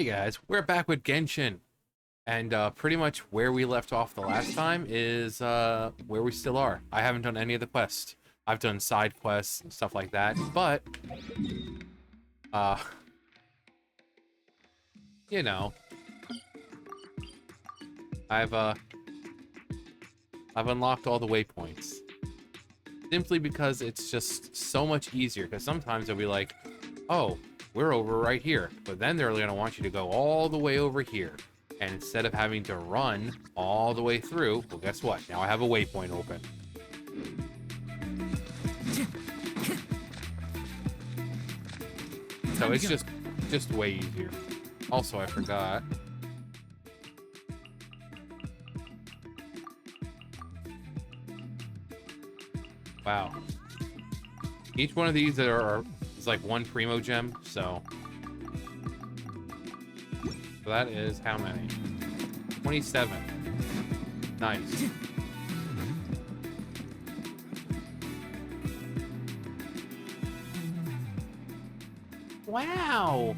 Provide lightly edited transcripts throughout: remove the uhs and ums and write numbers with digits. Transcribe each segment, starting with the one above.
Hey guys, we're back with Genshin, and pretty much where we left off the last time is where we still are. I haven't done any of the quests. I've done side quests and stuff like that, but uh, you know, I've unlocked all the waypoints simply because it's just so much easier. Because sometimes they'll be like, oh, we're over right here, but then they're gonna want you to go all the way over here, and instead of having to run all the way through, well, guess what? Now I have a waypoint open. So it's just way easier. Also, I forgot. Wow. Each one of these is like one primo gem, so that is how many? 27. Nice. Wow!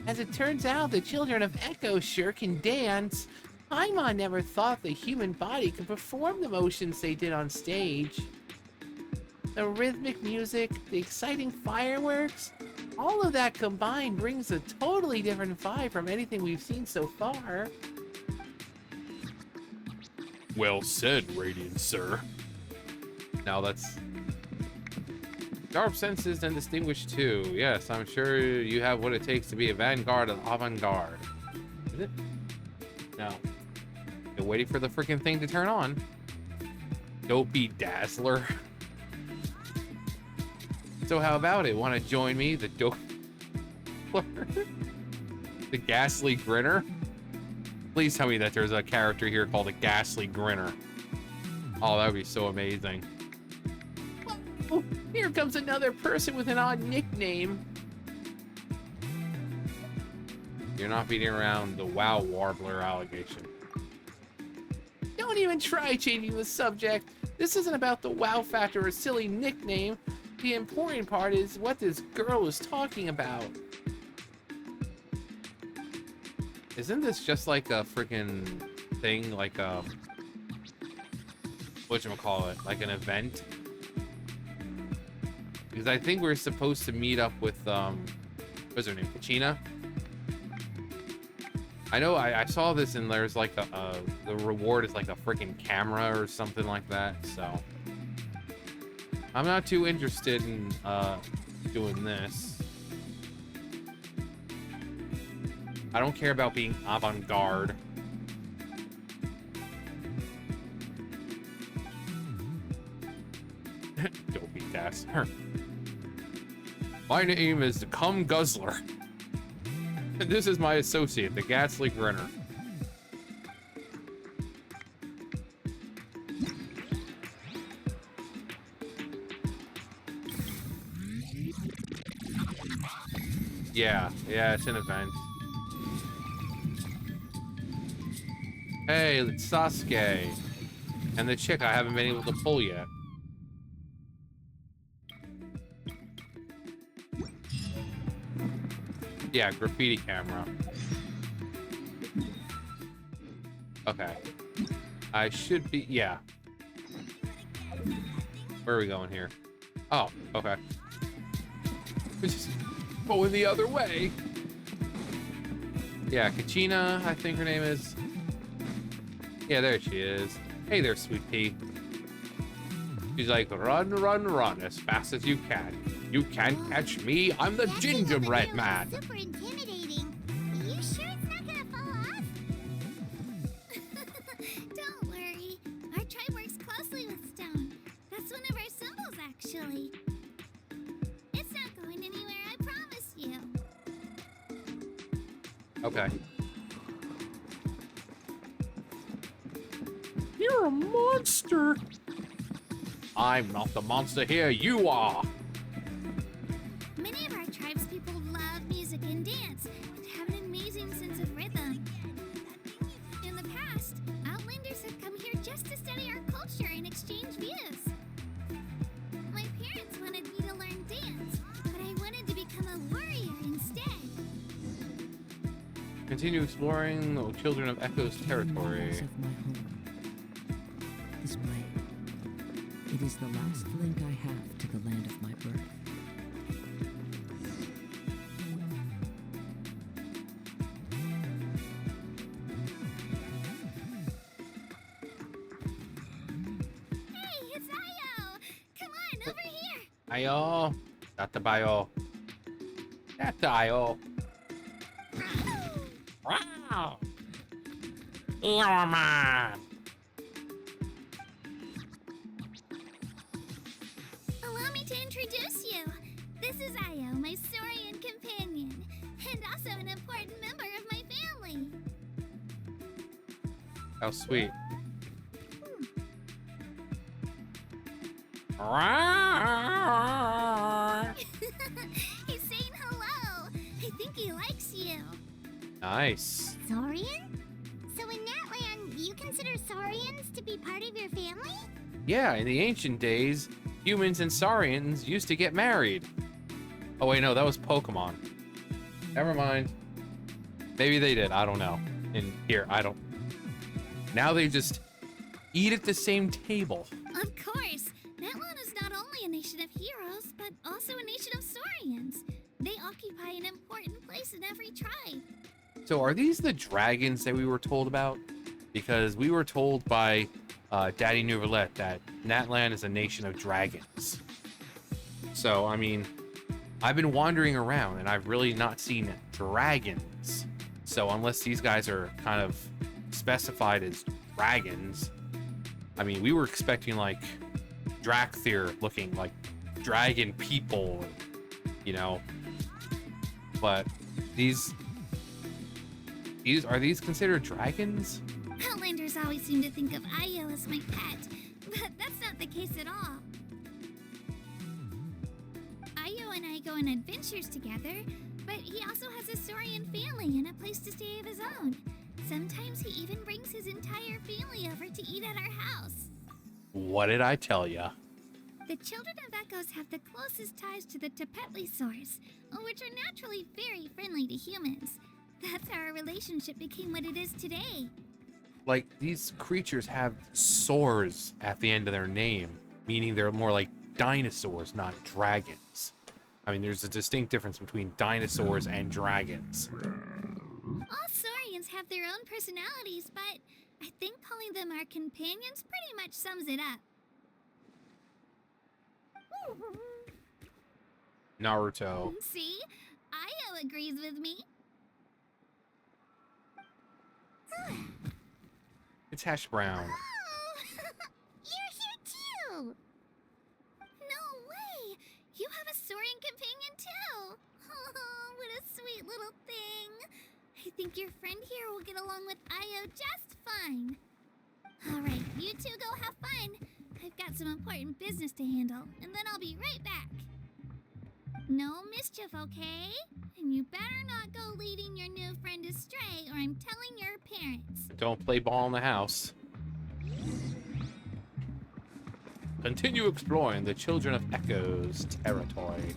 As it turns out, the children of Echo sure can dance. Paimon never thought the human body could perform the motions they did on stage. The rhythmic music, the exciting fireworks, all of that combined brings a totally different vibe from anything we've seen so far. Well said, Radiant Sir. Now that's... Sharp senses and distinguished too. Yes, I'm sure you have what it takes to be a vanguard of avant-garde. Is it? No. You're waiting for the freaking thing to turn on. Dopey Dazzler. So how about it? Want to join me, the dope... the Ghastly Grinner? Please tell me that there's a character here called a Ghastly Grinner. Oh, that would be so amazing. Oh, here comes another person with an odd nickname. You're not beating around the WoW Warbler allegation. Don't even try changing the subject. This isn't about the WoW factor or a silly nickname. The important part is what this girl is talking about. Isn't this just like a freaking thing, like a... whatchamacallit, like an event? Because I think we're supposed to meet up with, what's her name, Kachina? I know I saw this and there's like the reward is like a freaking camera or something like that, so... I'm not too interested in doing this. I don't care about being avant-garde. Don't be Dazzler. My name is the Cum Guzzler. And this is my associate, the Ghastly Grinner. Yeah, it's an event. Hey, it's Sasuke. And the chick I haven't been able to pull yet. Yeah, graffiti camera. Okay. I should be, yeah. Where are we going here? Oh, okay. Just going the other way. Yeah, Kachina, I think her name is. Yeah, there she is. Hey there, sweet pea. She's like, run, run, run as fast as you can. You can't catch me. I'm the gingerbread man. Super intimidating. Are you sure it's not gonna fall off? Don't worry. Our tribe works closely with stone. That's one of our symbols, actually. It's not going anywhere, I promise you. Okay. You're a monster. I'm not the monster here, you are. Many of our tribes people love music and dance and have an amazing sense of rhythm. In the past, Outlanders have come here just to study our culture and exchange views. My parents wanted me to learn dance, but I wanted to become a warrior instead. Continue exploring the children of Echo's territory. Of my home. This way. It is the last link I have to the land of my birth. Hey, it's Io! Come on, over here! Ayo. Not the bio. Not the Ayo. Wow. Eorma. Allow me to introduce you. This is Io, my Saurian companion, and also an important member of my family. How sweet. Wow. He's saying hello. I think he likes you. Nice. Saurian? So in Natlan, you consider Saurians to be part of your family? Yeah, in the ancient days, humans and Saurians used to get married. Oh wait, no, that was Pokemon. Never mind. Maybe they did, I don't know. In here, I don't. Now they just eat at the same table. Of course. Natlan is not only a nation of heroes, but also a nation of Saurians. They occupy an important place in every tribe. So are these the dragons that we were told about? Because we were told by Daddy Nouvelette that Natlan is a nation of dragons. So, I mean, I've been wandering around and I've really not seen dragons. So unless these guys are kind of specified as dragons, I mean, we were expecting like Drakthir looking like dragon people, you know, but these are these considered dragons? Outlanders always seem to think of Io as my pet, but that's not the case at all. Io and I go on adventures together, but he also has a Saurian family and a place to stay of his own. Sometimes he even brings his entire family over to eat at our house. What did I tell ya? The children of Echoes have the closest ties to the Tepetlisaurs, which are naturally very friendly to humans. That's how our relationship became what it is today. Like, these creatures have sores at the end of their name, meaning they're more like dinosaurs, not dragons. I mean, there's a distinct difference between dinosaurs and dragons. All Saurians have their own personalities, but I think calling them our companions pretty much sums it up. Naruto. See? Io agrees with me. It's hash brown. Oh, you're here too! No way! You have a Saurian companion too! Oh, what a sweet little thing! I think your friend here will get along with Io just fine. Alright, you two go have fun. I've got some important business to handle, and then I'll be right back. No mischief, okay? And you better not go leading your new friend astray, or I'm telling your parents. Don't play ball in the house. Continue exploring the Children of Echo's territory.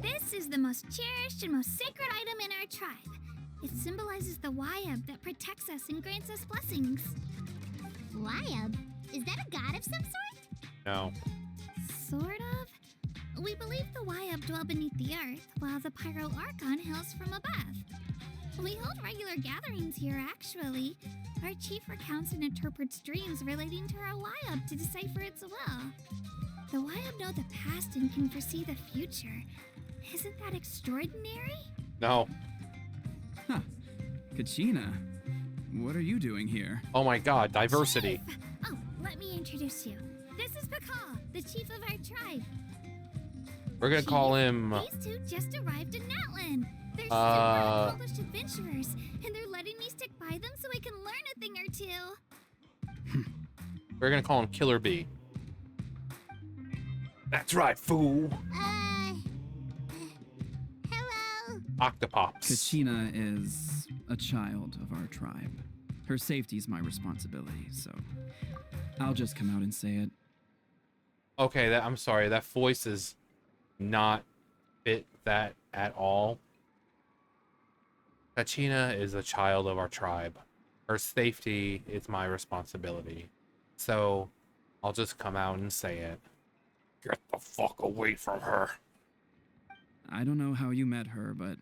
This is the most cherished and most sacred item in our tribe. It symbolizes the Wyab that protects us and grants us blessings. Wyab? Is that a god of some sort? No. Sort of. We believe the Wyab dwell beneath the earth, while the Pyro Archon hails from above. We hold regular gatherings here, actually. Our chief recounts and interprets dreams relating to our Wyab to decipher its will. The Wyab know the past and can foresee the future. Isn't that extraordinary? No. Huh. Kachina, what are you doing here? Oh my god, diversity. Chief! Oh, let me introduce you. This is Pakal, the chief of our tribe. We're gonna call him... These two just arrived in Natlan. They're super accomplished adventurers, and they're letting me stick by them so I can learn a thing or two. We're gonna call him Killer Bee. That's right, fool. Hello. Octopops. Kachina is a child of our tribe. Her safety's my responsibility, so I'll just come out and say it. Okay, I'm sorry. That voice is not fit that at all. Kachina is a child of our tribe. Her safety is my responsibility. So, I'll just come out and say it. Get the fuck away from her. I don't know how you met her, but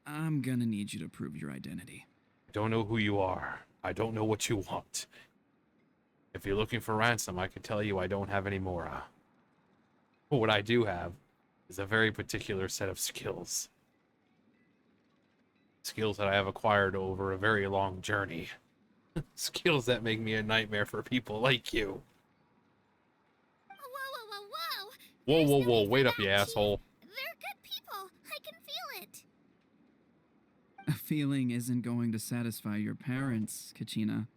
I'm gonna need you to prove your identity. I don't know who you are. I don't know what you want. If you're looking for ransom, I can tell you I don't have any more. But what I do have is a very particular set of skills. Skills that I have acquired over a very long journey. Skills that make me a nightmare for people like you. Whoa. Whoa, whoa, whoa, wait up, you asshole. They're good people. I can feel it. A feeling isn't going to satisfy your parents, Kachina.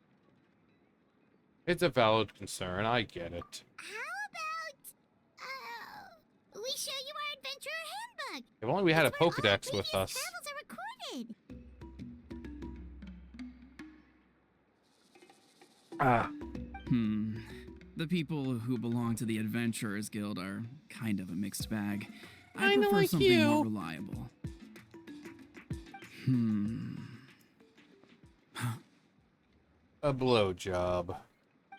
It's a valid concern, I get it. How about we show you our adventurer handbook? If only we had a It's where all our Pokedex with previous us. travels are recorded. The people who belong to the Adventurers Guild are kind of a mixed bag. I Kinda prefer like something you. more reliable. A blowjob.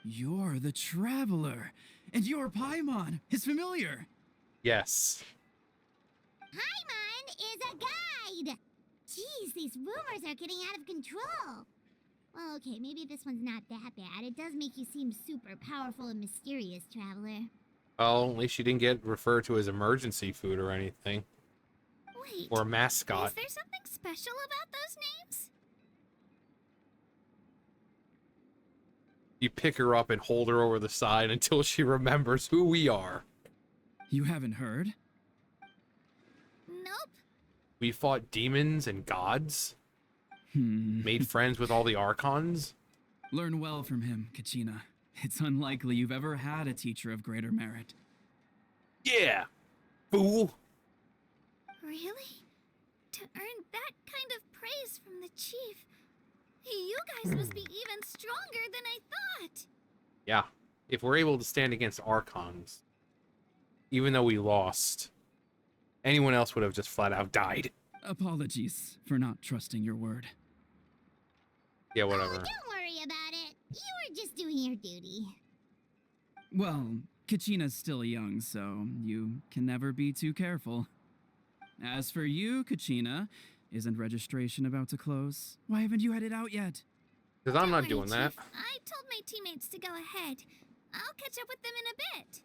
You're the Traveler, and you're Paimon, his familiar. Yes. Paimon is a guide. Jeez, these rumors are getting out of control. Well, okay, maybe this one's not that bad. It does make you seem super powerful and mysterious, Traveler. Well, at least she didn't get referred to as emergency food or anything. Wait, Or mascot. is there something special about those names? You pick her up and hold her over the side until she remembers who we are. You haven't heard? Nope. We fought demons and gods. Made friends with all the Archons. Learn well from him, Kachina. It's unlikely you've ever had a teacher of greater merit. Yeah, fool. Really? To earn that kind of praise from the chief, you guys must be even stronger than I thought. Yeah, if we're able to stand against Archons, even though we lost, anyone else would have just flat out died. Apologies for not trusting your word. Yeah, whatever. Oh, don't worry about it. You were just doing your duty. Well, Kachina's still young, so you can never be too careful. As for you, Kachina, isn't registration about to close? Why haven't you headed out yet? Because I'm Don't not worry, doing that. Chief. I told my teammates to go ahead. I'll catch up with them in a bit.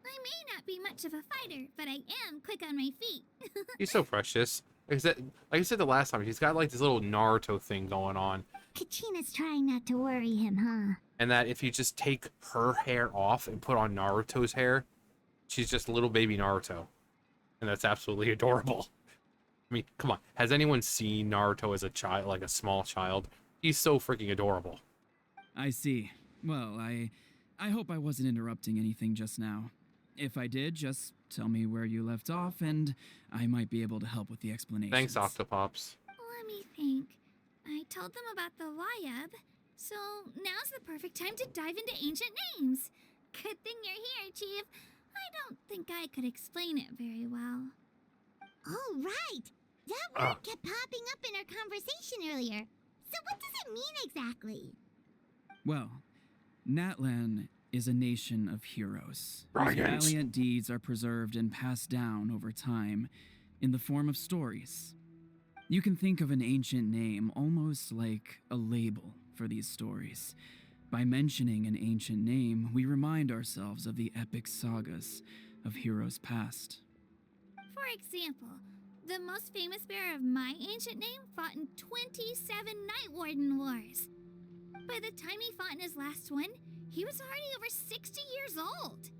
I may not be much of a fighter, but I am quick on my feet. He's so precious. Like I said the last time, he's got like this little Naruto thing going on. Kachina's trying not to worry him, huh? And that if you just take her hair off and put on Naruto's hair, she's just little baby Naruto. And that's absolutely adorable. I mean, come on. Has anyone seen Naruto as a child, like a small child? He's so freaking adorable. I see. Well, I hope I wasn't interrupting anything just now. If I did, just tell me where you left off, and I might be able to help with the explanation. Thanks, Octopops. Let me think. I told them about the Wayab, so now's the perfect time to dive into ancient names. Good thing you're here, Chief. I don't think I could explain it very well. Oh, right. That word kept popping up in our conversation earlier. So what does it mean exactly? Well, Natlan is a nation of heroes. Whose Dragons. valiant deeds are preserved and passed down over time in the form of stories. You can think of an ancient name almost like a label for these stories. By mentioning an ancient name, we remind ourselves of the epic sagas of heroes past. For example, the most famous bearer of my ancient name fought in 27 Night Warden Wars. By the time he fought in his last one, he was already over 60 years old.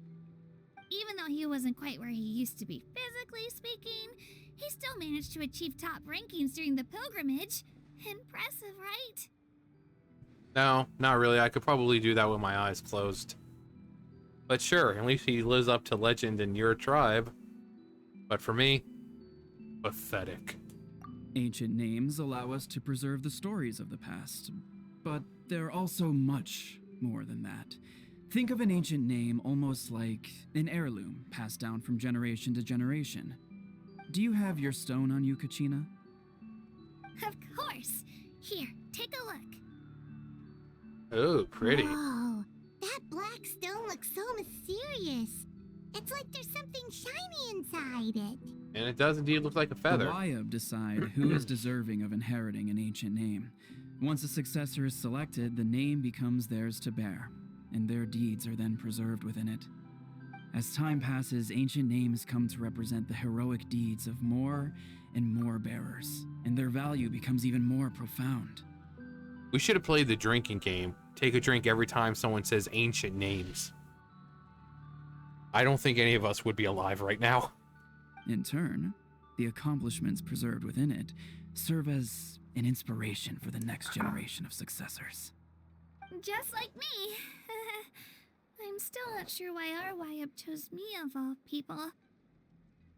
Even though he wasn't quite where he used to be physically speaking, he still managed to achieve top rankings during the pilgrimage. Impressive, right? No, not really. I could probably do that with my eyes closed. But sure, at least he lives up to legend in your tribe. But for me, pathetic. Ancient names allow us to preserve the stories of the past, but they're also much more than that. Think of an ancient name almost like an heirloom passed down from generation to generation. Do you have your stone on you, Kachina? Of course. Here, take a look. Oh, pretty. Whoa, that black stone looks so mysterious. It's like there's something shiny inside it. And it does indeed look like a feather. The Wayab decide who is deserving of inheriting an ancient name. Once a successor is selected, the name becomes theirs to bear, and their deeds are then preserved within it. As time passes, ancient names come to represent the heroic deeds of more and more bearers, and their value becomes even more profound. We should have played the drinking game. Take a drink every time someone says ancient names. I don't think any of us would be alive right now. In turn, the accomplishments preserved within it serve as an inspiration for the next generation of successors. Just like me. I'm still not sure why our Wayab chose me of all people.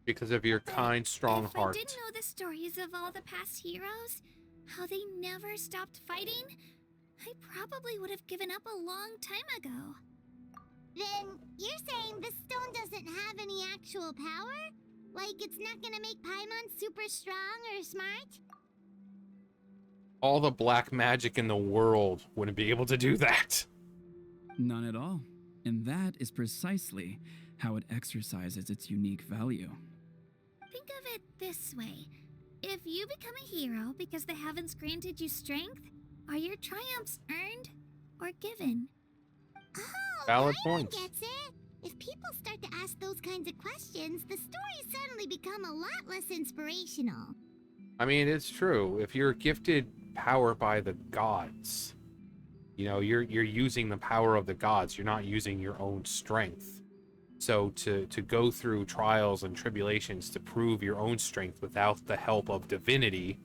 Because of your kind, strong if heart. I did know the stories of all the past heroes, how they never stopped fighting, I probably would have given up a long time ago. Then you're saying this stone doesn't have any actual power? Like it's not gonna make Paimon super strong or smart? All the black magic in the world wouldn't be able to do that. None at all. And that is precisely how it exercises its unique value. Think of it this way. If you become a hero because the heavens granted you strength, are your triumphs earned or given? Oh, Valid Paimon points. gets it. If people start to ask those kinds of questions, the stories suddenly become a lot less inspirational. I mean, it's true. If you're gifted power by the gods, you know, you're using the power of the gods. You're not using your own strength. So to go through trials and tribulations to prove your own strength without the help of divinity,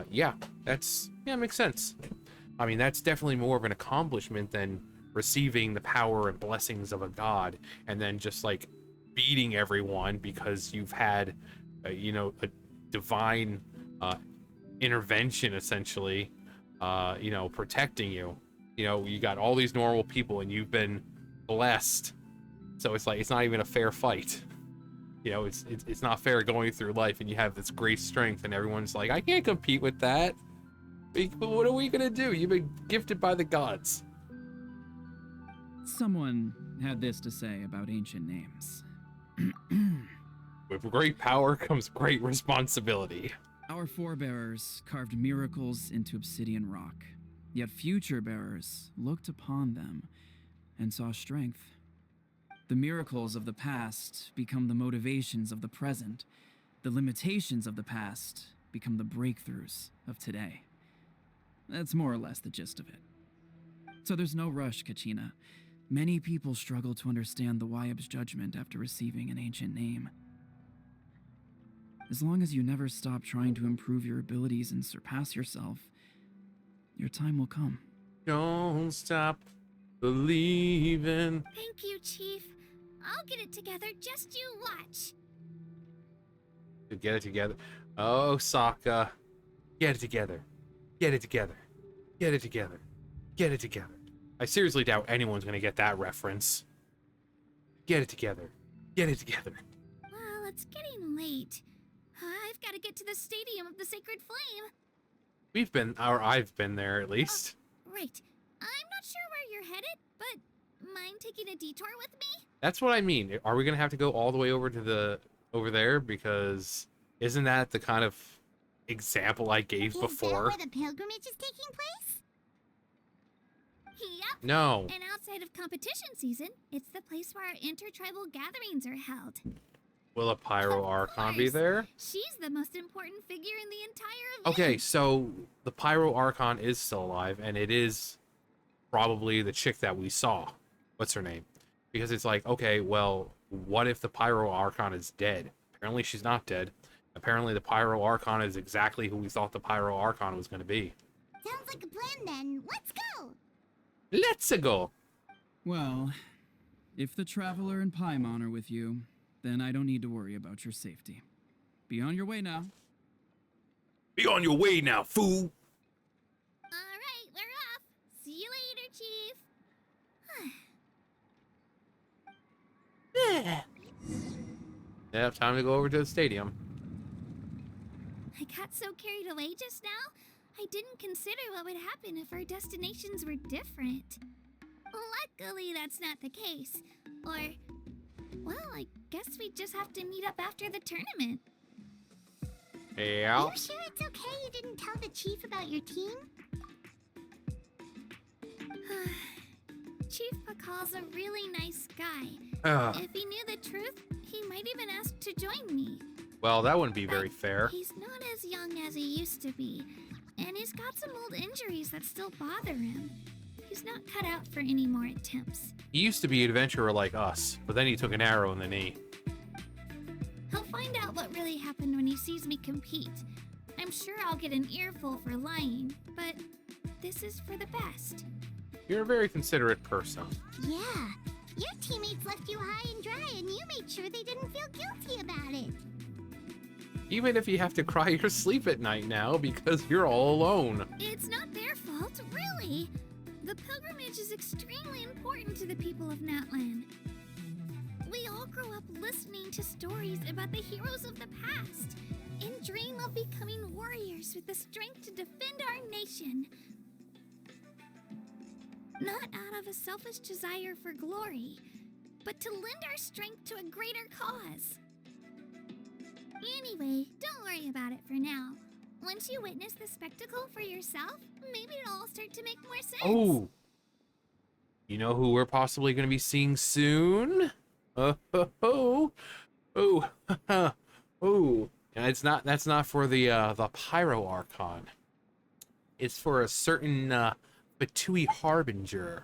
yeah, makes sense. I mean, that's definitely more of an accomplishment than receiving the power and blessings of a god and then just like beating everyone because you've had, a divine intervention essentially, protecting you. You know, you got all these normal people and you've been blessed. So it's like, it's not even a fair fight. You know, it's not fair going through life and you have this great strength and everyone's like, I can't compete with that. But what are we gonna do? You've been gifted by the gods. Someone had this to say about ancient names. With great power comes great responsibility. Our forebearers carved miracles into obsidian rock, yet future bearers looked upon them and saw strength. The miracles of the past become the motivations of the present. The limitations of the past become the breakthroughs of today. That's more or less the gist of it. So there's no rush, Kachina. Many people struggle to understand the Wayab's judgment after receiving an ancient name. As long as you never stop trying to improve your abilities and surpass yourself, your time will come. Don't stop believing. Thank you, Chief. I'll get it together, just you watch. To get it together. Oh, Sokka. Get it together. Get it together. Get it together. Get it together. I seriously doubt anyone's gonna get that reference. Get it together. Get it together. Well, it's getting late. I've got to get to the Stadium of the Sacred Flame. I've been there at least. Right. I'm not sure where you're headed, but mind taking a detour with me? That's what I mean. Are we gonna have to go all the way over there? Because isn't that the kind of example I gave Is before? that where the pilgrimage is taking place? Yep. No. And outside of competition season, it's the place where our intertribal gatherings are held. Will a Pyro Of Archon be course. there? She's the most important figure in the entire event. Okay, so the Pyro Archon is still alive, and it is probably the chick that we saw. What's her name? Because it's like, okay, well, what if the Pyro Archon is dead? Apparently she's not dead. Apparently the Pyro Archon is exactly who we thought the Pyro Archon was going to be. Sounds like a plan then. Let's go! Let's go! Well, if the Traveler and Paimon are with you, then I don't need to worry about your safety. Be on your way now. Be on your way now, fool. Alright, we're off. See you later, Chief. Yeah. Yeah, time to go over to the stadium. I got so carried away just now, I didn't consider what would happen if our destinations were different. Luckily, that's not the case. Or, well, I guess we just have to meet up after the tournament. Yeah. You sure it's okay you didn't tell the chief about your team? Chief Pakal's a really nice guy. If he knew the truth, he might even ask to join me. Well, that wouldn't be very But fair. He's not as young as he used to be, and he's got some old injuries that still bother him. He's not cut out for any more attempts. He used to be an adventurer like us, but then he took an arrow in the knee. He'll find out what really happened when he sees me compete. I'm sure I'll get an earful for lying, but this is for the best. You're a very considerate person. Yeah. Your teammates left you high and dry and you made sure they didn't feel guilty about it. Even if you have to cry your sleep at night now because you're all alone. It's not their fault, really. The pilgrimage is extremely important to the people of Natlan. We all grow up listening to stories about the heroes of the past and dream of becoming warriors with the strength to defend our nation. Not out of a selfish desire for glory, but to lend our strength to a greater cause. Anyway, don't worry about it for now. Once you witness the spectacle for yourself, maybe it'll all start to make more sense. Oh. You know who we're possibly going to be seeing soon? Oh. Oh. Oh. And that's not for the Pyro Archon. It's for a certain Batui Harbinger.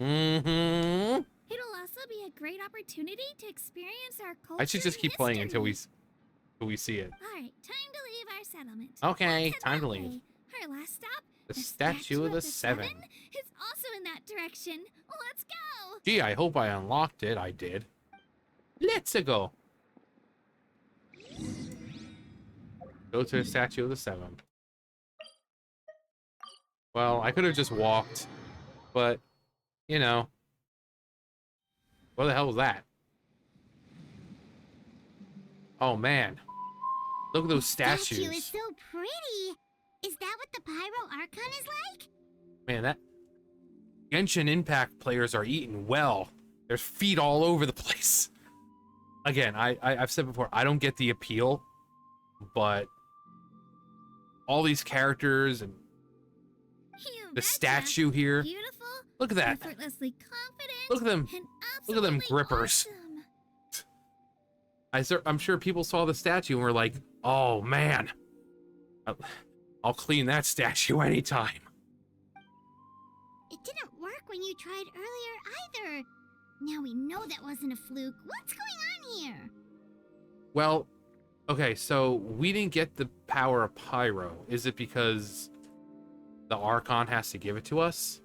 Mm-hmm. It'll also be a great opportunity to experience our culture. I should just keep and playing until history. we see it. Alright, time to leave our settlement. Okay, Let's head time to that leave. way. Our last stop, The Statue of the Seven. is also in that direction. Let's go! Gee, I hope I unlocked it. I did. Let's go. Go to the Statue of the Seven. Well, I could have just walked, but, you know. What the hell was that? Oh, man. Look at those statues. Statue is so pretty. Is that what the Pyro Archon is like? Man, that Genshin Impact players are eating well. There's feet all over the place. Again, I've said before, I don't get the appeal, but all these characters and You the betcha. statue here. Beautiful, Look at that. effortlessly confident, Look at them. and Look at them absolutely grippers. awesome. I'm sure people saw the statue and were like, "Oh man, I'll clean that statue anytime." It didn't work when you tried earlier either. Now we know that wasn't a fluke. What's going on here? Well, okay, so we didn't get the power of Pyro. Is it because the Archon has to give it to us?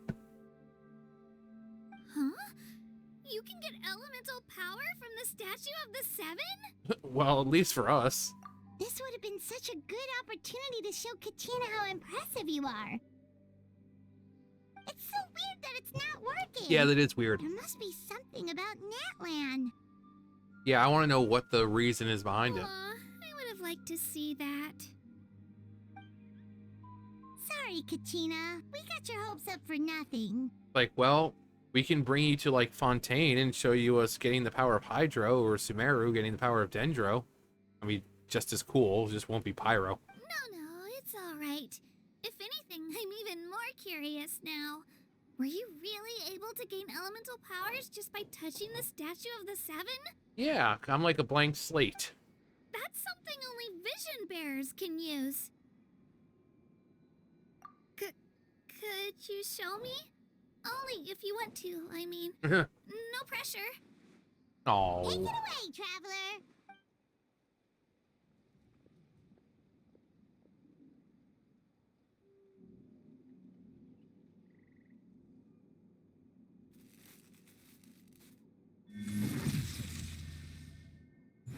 Huh? You can get elemental power from the Statue of the Seven? Well, at least for us. This would have been such a good opportunity to show Katina how impressive you are. It's so weird that it's not working. Yeah, that is weird. There must be something about Natlan. Yeah, I want to know what the reason is behind it. Aw, I would have liked to see that. Sorry, Katina. We got your hopes up for nothing. Like, well, we can bring you to, like, Fontaine and show you us getting the power of Hydro, or Sumeru getting the power of Dendro. I mean, just as cool, just won't be Pyro. No, it's alright. If anything, I'm even more curious now. Were you really able to gain elemental powers just by touching the Statue of the Seven? Yeah, I'm like a blank slate. That's something only vision bearers can use. Could you show me? Only if you want to, I mean. No pressure. Take Oh. it away, traveler.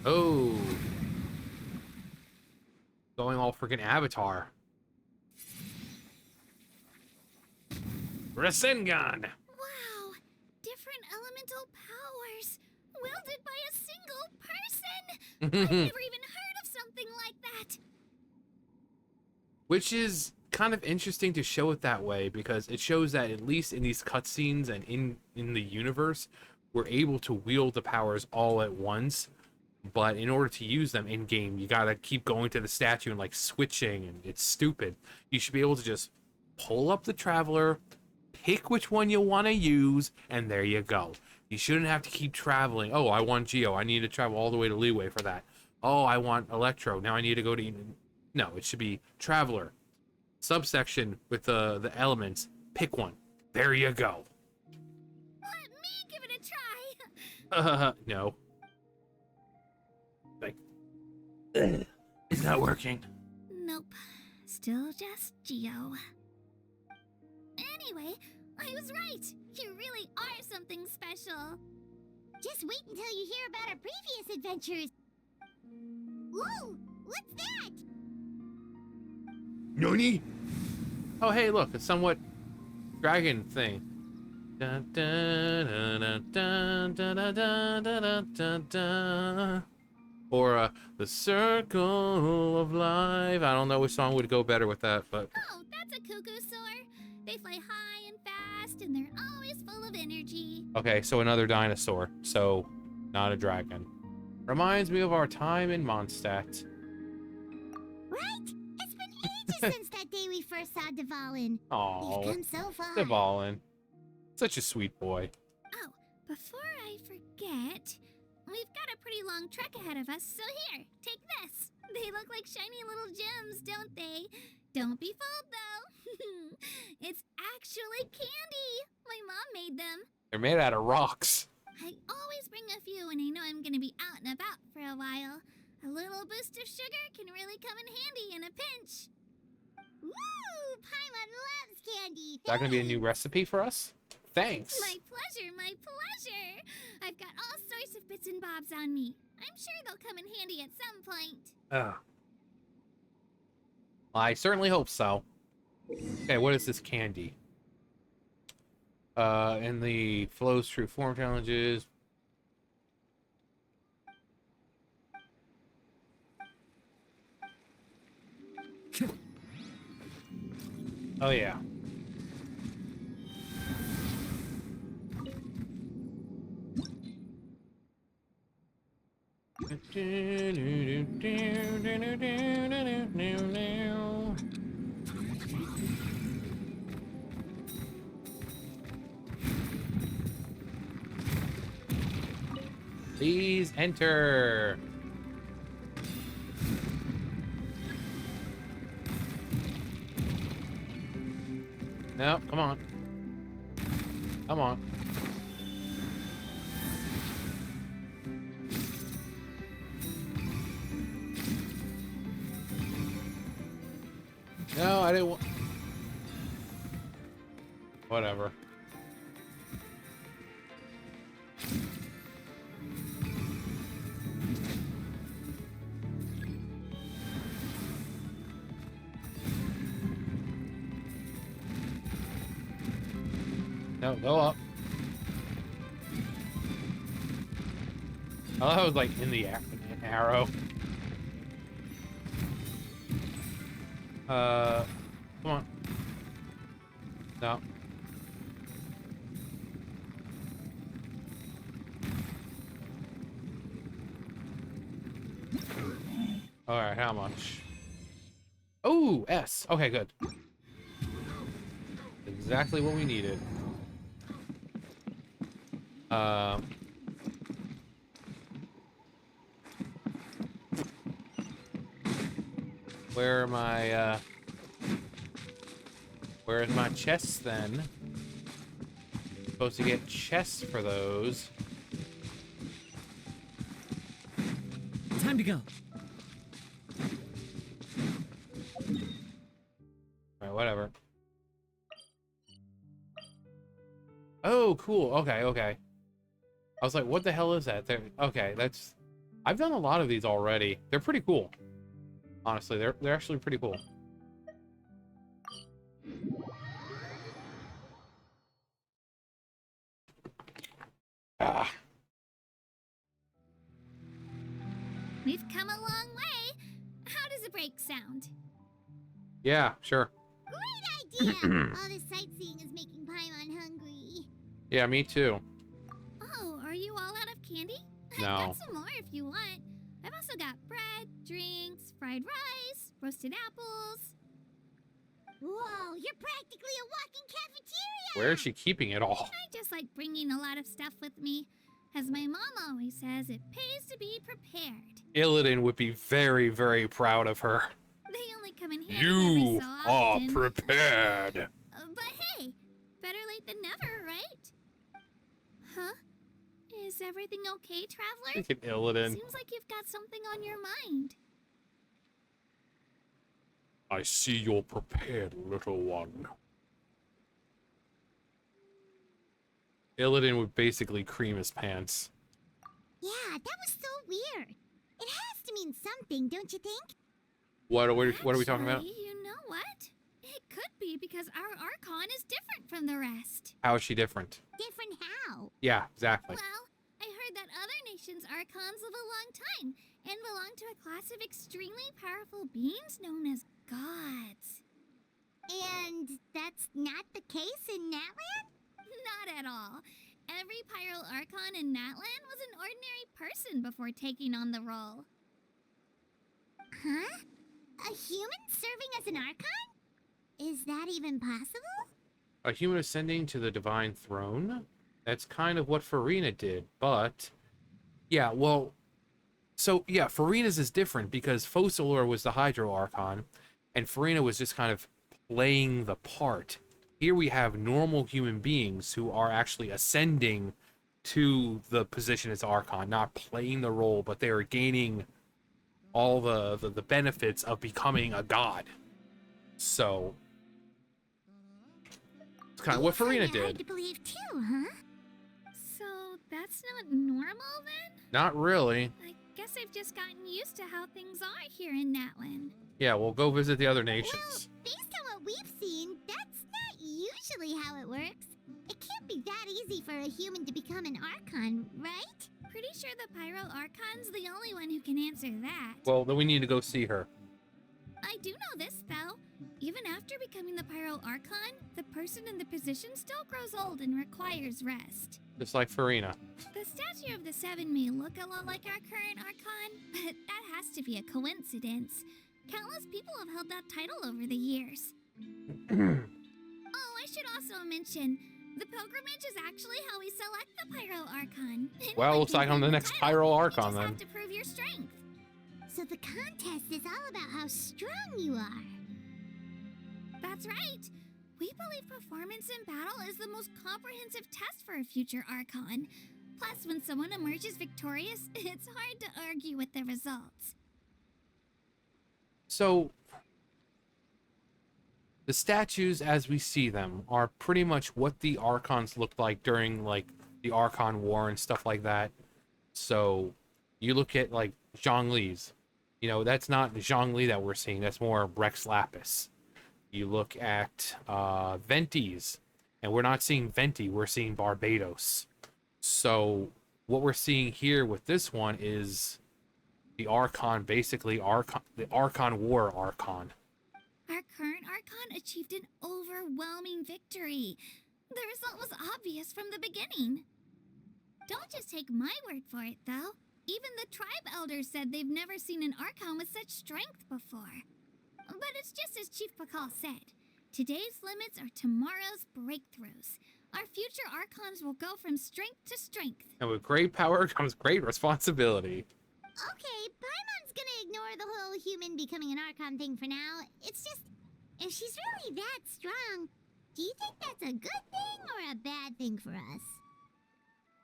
Oh. Going all freaking Avatar. Rasengan! Wow! Different elemental powers, wielded by a single person! I've never even heard of something like that! Which is kind of interesting to show it that way, because it shows that at least in these cutscenes and in the universe, we're able to wield the powers all at once. But in order to use them in game, you gotta keep going to the statue and like switching, and it's stupid. You should be able to just pull up the Traveler, pick which one you want to use, and there you go. You shouldn't have to keep traveling. Oh, I want Geo. I need to travel all the way to Leeway for that. Oh, I want Electro. Now I need to go to... No, it should be Traveler. Subsection with the elements. Pick one. There you go. Let me give it a try! No. Like... It's not working. Nope. Still just Geo. Anyway, I was right. You really are something special. Just wait until you hear about our previous adventures. Ooh, what's that? Noni? Oh, hey, look, a somewhat dragon thing. Dun, dun, dun, dun, dun, dun, dun, dun, dun, dun. Or the Circle of Life. I don't know which song would go better with that, but... Oh, that's a cuckoo soar. They fly high and fast, and they're always full of energy. Okay, so another dinosaur. So, not a dragon. Reminds me of our time in Mondstadt. Right? It's been ages since that day we first saw Dvalin. Aww, We've come so far. Dvalin. Such a sweet boy. Oh, before I forget, we've got a pretty long trek ahead of us, so here, take this. They look like shiny little gems, don't they? Don't be fooled, though. It's actually candy. My mom made them. They're made out of rocks. I always bring a few when I know I'm gonna be out and about for a while. A little boost of sugar can really come in handy in a pinch. Woo! Paimon loves candy. Is that going to be a new recipe for us? Thanks. My pleasure, my pleasure. I've got all sorts of bits and bobs on me. I'm sure they'll come in handy at some point. I certainly hope so. Okay, what is this candy? In the flows through form challenges. Oh yeah. Please enter. No, come on. Come on. No, I didn't want... Whatever. No, go up. I thought I was like in the arrow. Come on. No. Alright, how much? Oh, S. Okay, good. Exactly what we needed. Where are my, where's my chests then? Supposed to get chests for those. Time to go. Alright, whatever. Oh, cool. Okay, okay. I was like, what the hell is that? Okay, that's... I've done a lot of these already. They're pretty cool. Honestly, they're actually pretty cool. Ah, We've come a long way. How does a break sound? yeah, sure. Great idea! All this sightseeing is making Paimon hungry. Yeah, me too. Oh, are you all out of candy? No. I've got some more if you want. I've also got bread, drinks, fried rice, roasted apples. Whoa, you're practically a walking cafeteria! Where is she keeping it all? I just like bringing a lot of stuff with me. As my mom always says, it pays to be prepared. Illidan would be very, very proud of her. They only come in handy You every so are often. prepared. But hey, better late than never, right? Huh? Is everything okay, traveler? Look at Illidan. Seems like you've got something on your mind. I see you're prepared, little one. Illidan would basically cream his pants. Yeah, that was so weird. It has to mean something, don't you think? What are we talking about? Actually, you know what? It could be because our Archon is different from the rest. How is she different? Different how? Yeah, exactly. Well, I heard that other nations' Archons live a long time and belong to a class of extremely powerful beings known as gods. And that's not the case in Natlan? Not at all. Every Pyro Archon in Natlan was an ordinary person before taking on the role. Huh? A human serving as an Archon? Is that even possible? A human ascending to the divine throne? That's kind of what Farina did, but... Yeah, well... So, yeah, Farina's is different because Focalor was the Hydro Archon, and Farina was just kind of playing the part. Here we have normal human beings who are actually ascending to the position as Archon, not playing the role, but they are gaining all the benefits of becoming a god. So, it's kind of what Farina Kinda hard did. to believe too, huh? So that's not normal then? Not really. I guess I've just gotten used to how things are here in Natlan. Yeah, we'll go visit the other Well, nations. based on what we've seen, that's not usually how it works. It can't be that easy for a human to become an Archon, right? Pretty sure the Pyro Archon's the only one who can answer that. Well, then we need to go see her. I do know this, though. Even after becoming the Pyro Archon, the person in the position still grows old and requires rest. Just like Farina. The statue of the Seven may look a lot like our current Archon, but that has to be a coincidence. Countless people have held that title over the years. Oh, I should also mention, the pilgrimage is actually how we select the Pyro Archon. Well, looks like I'm the next Pyro Archon You just then. have to prove your strength. So the contest is all about how strong you are. That's right. We believe performance in battle is the most comprehensive test for a future Archon. Plus, when someone emerges victorious, it's hard to argue with the results. So, the statues as we see them are pretty much what the Archons looked like during, like, the Archon War and stuff like that. So, you look at, like, Zhongli's. You know, that's not the Zhongli that we're seeing. That's more Rex Lapis. You look at Venti's, and we're not seeing Venti. We're seeing Barbados. So, what we're seeing here with this one is the Archon, basically the Archon War Archon. Our current Archon achieved an overwhelming victory. The result was obvious from the beginning. Don't just take my word for it, though. Even the tribe elders said they've never seen an Archon with such strength before. But it's just as Chief Pakal said. Today's limits are tomorrow's breakthroughs. Our future Archons will go from strength to strength. And with great power comes great responsibility. Okay, Paimon's gonna ignore the whole human becoming an Archon thing for now. It's just, if she's really that strong, do you think that's a good thing or a bad thing for us?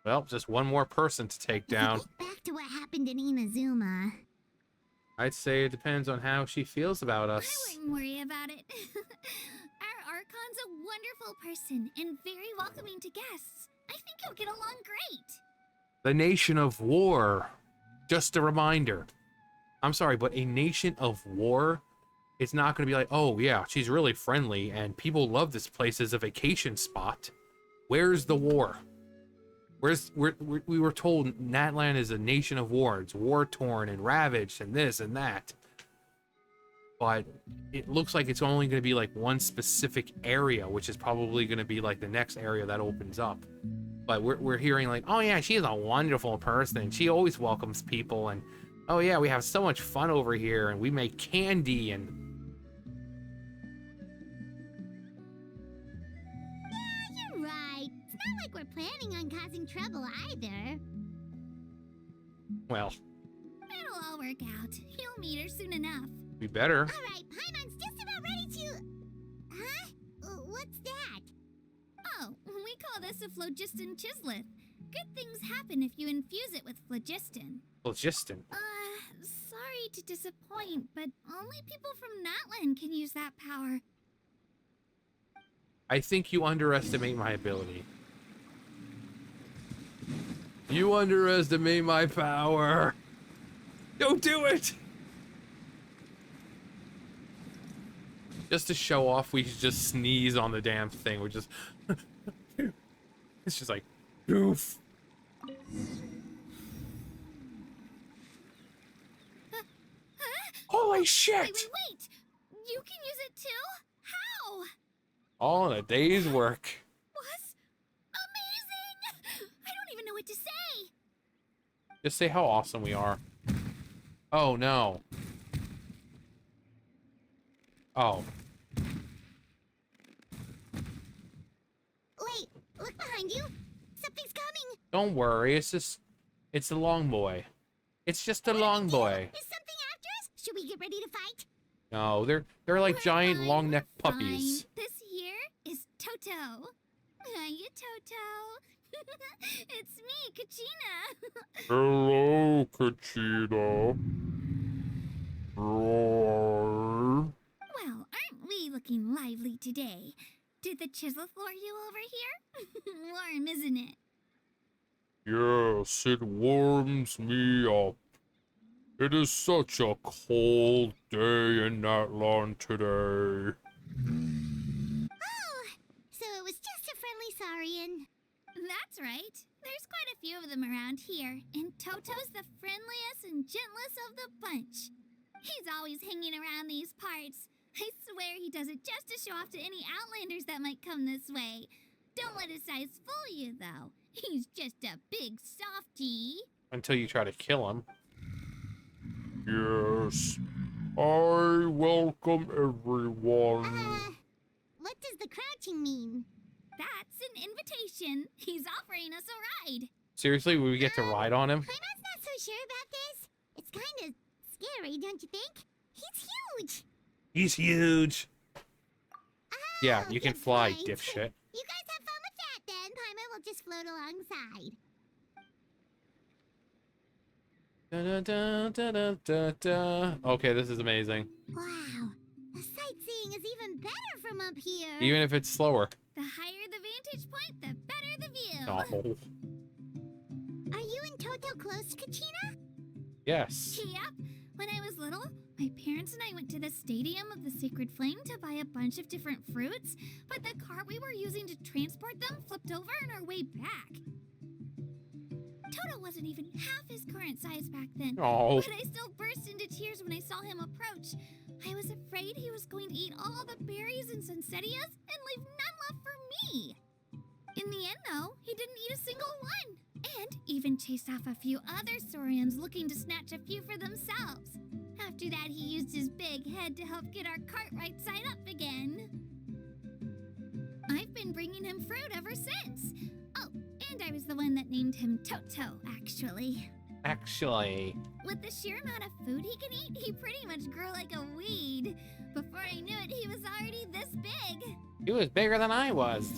Well, just one more person to take down. If we get back to what happened in Inazuma. I'd say it depends on how she feels about I us. wouldn't worry about it. Our Archon's a wonderful person and very welcoming to guests. I think you'll get along great. The Nation of War. Just a reminder. I'm sorry, but a nation of war, it's not going to be like, oh yeah, she's really friendly and people love this place as a vacation spot. Where's the war? We were told Natlan is a nation of war. It's war-torn and ravaged and this and that. But it looks like it's only going to be like one specific area, which is probably going to be like the next area that opens up. But we're hearing like, oh yeah, she's a wonderful person. She always welcomes people, and oh yeah, we have so much fun over here, and we make candy and. Yeah, you're right. It's not like we're planning on causing trouble either. Well, It'll all work out. You'll meet her soon enough. we better. Alright, Paimon's just about ready to... Huh? What's that? Oh, we call this a phlogiston chisleth. Good things happen if you infuse it with phlogiston. Phlogiston. Sorry to disappoint, but only people from Natlan can use that power. I think you underestimate my ability. You underestimate my power. Don't do it. Just to show off, we should just sneeze on the damn thing. We're just... It's just like, oof. Holy shit! Wait! You can use it too? How? All in a day's work. Was amazing! I don't even know what to say. Just say how awesome we are. Oh no. Oh. Wait, look behind you. Something's coming. Don't worry, it's the long boy. It's just a long boy. Is something after us? Should we get ready to fight? No, they're like We're giant fine, long neck we're puppies. fine. This here is Toto. Hiya, Toto. It's me, Kachina. Hello, Kachina. Roar. Well, aren't we looking lively today? Did the chisel floor you over here? Warm, isn't it? Yes, it warms me up. It is such a cold day in Natlan today. Oh, so it was just a friendly saurian. That's right. There's quite a few of them around here, and Toto's the friendliest and gentlest of the bunch. He's always hanging around these parts. I swear he does it just to show off to any outlanders that might come this way. Don't let his size fool you, though. He's just a big softie. Until you try to kill him. Yes, I welcome everyone. What does the crouching mean? That's an invitation. He's offering us a ride. Seriously, will we get to ride on him? Paimon's not so sure about this. It's kind of scary, don't you think? He's huge. He's huge. Yeah, Oh, you can good fly, point. dipshit. You guys have fun with that then. Paimon will just float alongside. Da, da, da, da, da, da. Okay, this is amazing. Wow, the sightseeing is even better from up here. Even if it's slower. The higher the vantage point, the better the view. Oh. Are you and Toto close to Kachina? Yes. Yep. When I was little, my parents and I went to the Stadium of the Sacred Flame to buy a bunch of different fruits, but the cart we were using to transport them flipped over on our way back. Toto wasn't even half his current size back then, Oh. but I still burst into tears when I saw him approach. I was afraid he was going to eat all the berries and sunsettias and leave none left for me. In the end, though, he didn't eat a single one, and even chased off a few other saurians looking to snatch a few for themselves. After that, he used his big head to help get our cart right side up again. I've been bringing him fruit ever since. Oh, and I was the one that named him Toto, actually. Actually. With the sheer amount of food he can eat, he pretty much grew like a weed. Before I knew it, he was already this big. He was bigger than I was.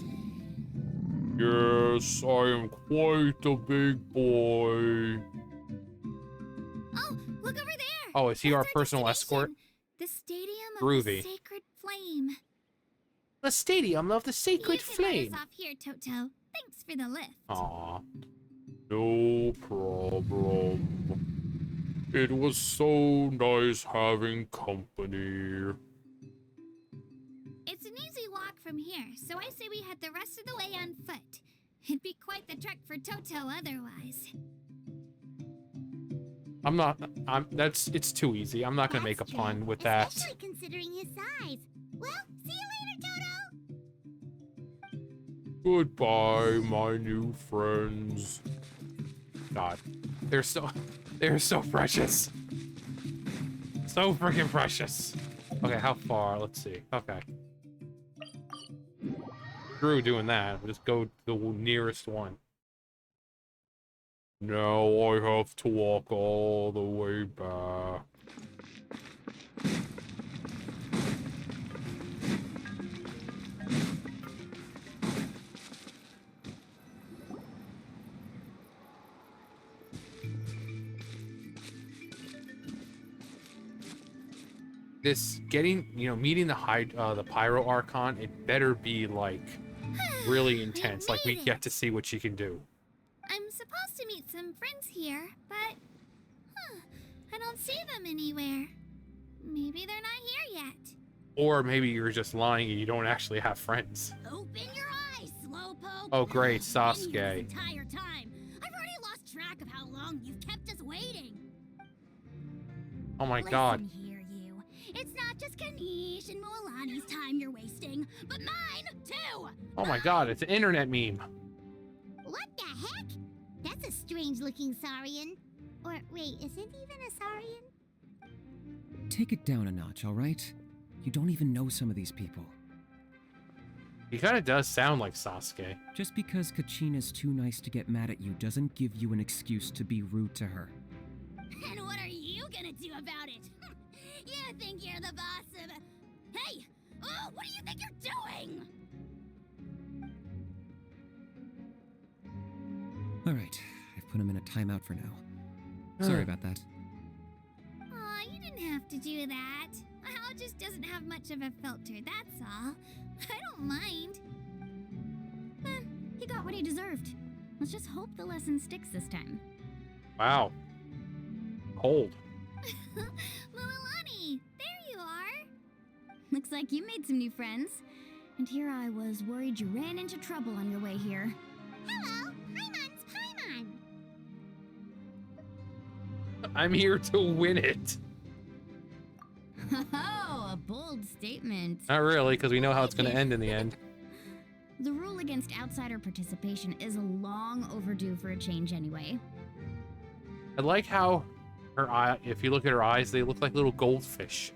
Yes, I am quite a big boy. Oh, look over there. Oh, is he That's our personal escort? destination. The Stadium of Groovy. the Sacred Flame. The Stadium of the Sacred You can Flame. let us off here, Toto. Thanks for the lift. Aw. No problem. It was so nice having company. It's an easy walk from here, so I say we head the rest of the way on foot. It'd be quite the trek for Toto otherwise. It's too easy. I'm not gonna make a That's pun true, with that. especially considering his size. Well, see you later, Toto! Goodbye, my new friends. God, they're so precious. So freaking precious. Okay, how far? Let's see. Okay. Screw doing that. We'll just go to the nearest one. Now I have to walk all the way back. This meeting the Pyro Archon, it better be like really intense. Like we get to see what she can do. I'm supposed to meet some friends here, but I don't see them anywhere. Maybe they're not here yet. Or maybe you're just lying and you don't actually have friends. Open your eyes, Slowpoke! Oh great, I've been here Sasuke. this entire time. I've already lost track of how long you've kept us waiting. Oh my god. Listen here, you. It's not just Kanish and Moalani's time you're wasting, but mine, too! Oh my god, it's an internet meme. What the heck? That's a strange-looking Saurian. Or, wait, is it even a Saurian? Take it down a notch, all right? You don't even know some of these people. He kind of does sound like Sasuke. Just because Kachina's too nice to get mad at you doesn't give you an excuse to be rude to her. And what are you gonna do about it? You think you're the boss of... Hey! Oh, what do you think you're doing? All right, I've put him in a timeout for now. Sorry about that. Aw, you didn't have to do that. Hal just doesn't have much of a filter, that's all. I don't mind. He got what he deserved. Let's just hope the lesson sticks this time. Wow. Cold. Moalani, there you are. Looks like you made some new friends. And here I was worried you ran into trouble on your way here. Hello, Paimon's Paimon. I'm here to win it. Oh, a bold statement. Not really, because we know how it's going to end in the end. The rule against outsider participation is long overdue for a change anyway. I like how her eye, if you look at her eyes, they look like little goldfish.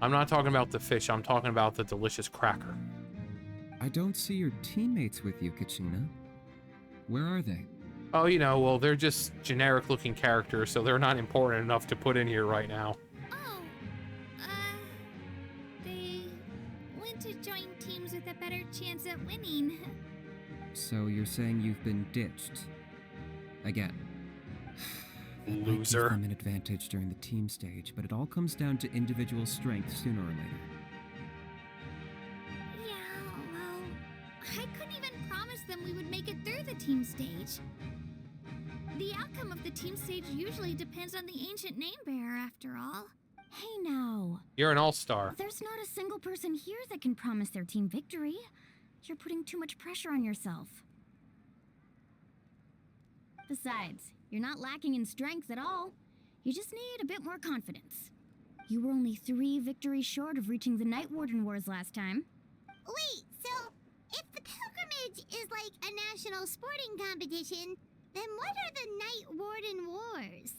I'm not talking about the fish, I'm talking about the delicious cracker. I don't see your teammates with you, Kachina. Where are they? Oh, well, they're just generic looking characters, so they're not important enough to put in here right now. Oh, they went to join teams with a better chance at winning. So you're saying you've been ditched? Again. That might Loser. give them an advantage during the team stage, but it all comes down to individual strength sooner or later. Yeah, well, I couldn't even promise them we would make it through the team stage. The outcome of the team stage usually depends on the ancient name bearer, after all. Hey now, You're an all-star. there's not a single person here that can promise their team victory. You're putting too much pressure on yourself. Besides, you're not lacking in strength at all. You just need a bit more confidence. You were only 3 victories short of reaching the Night Warden Wars last time. Wait, so if the pilgrimage is like a national sporting competition, then what are the Night Warden Wars?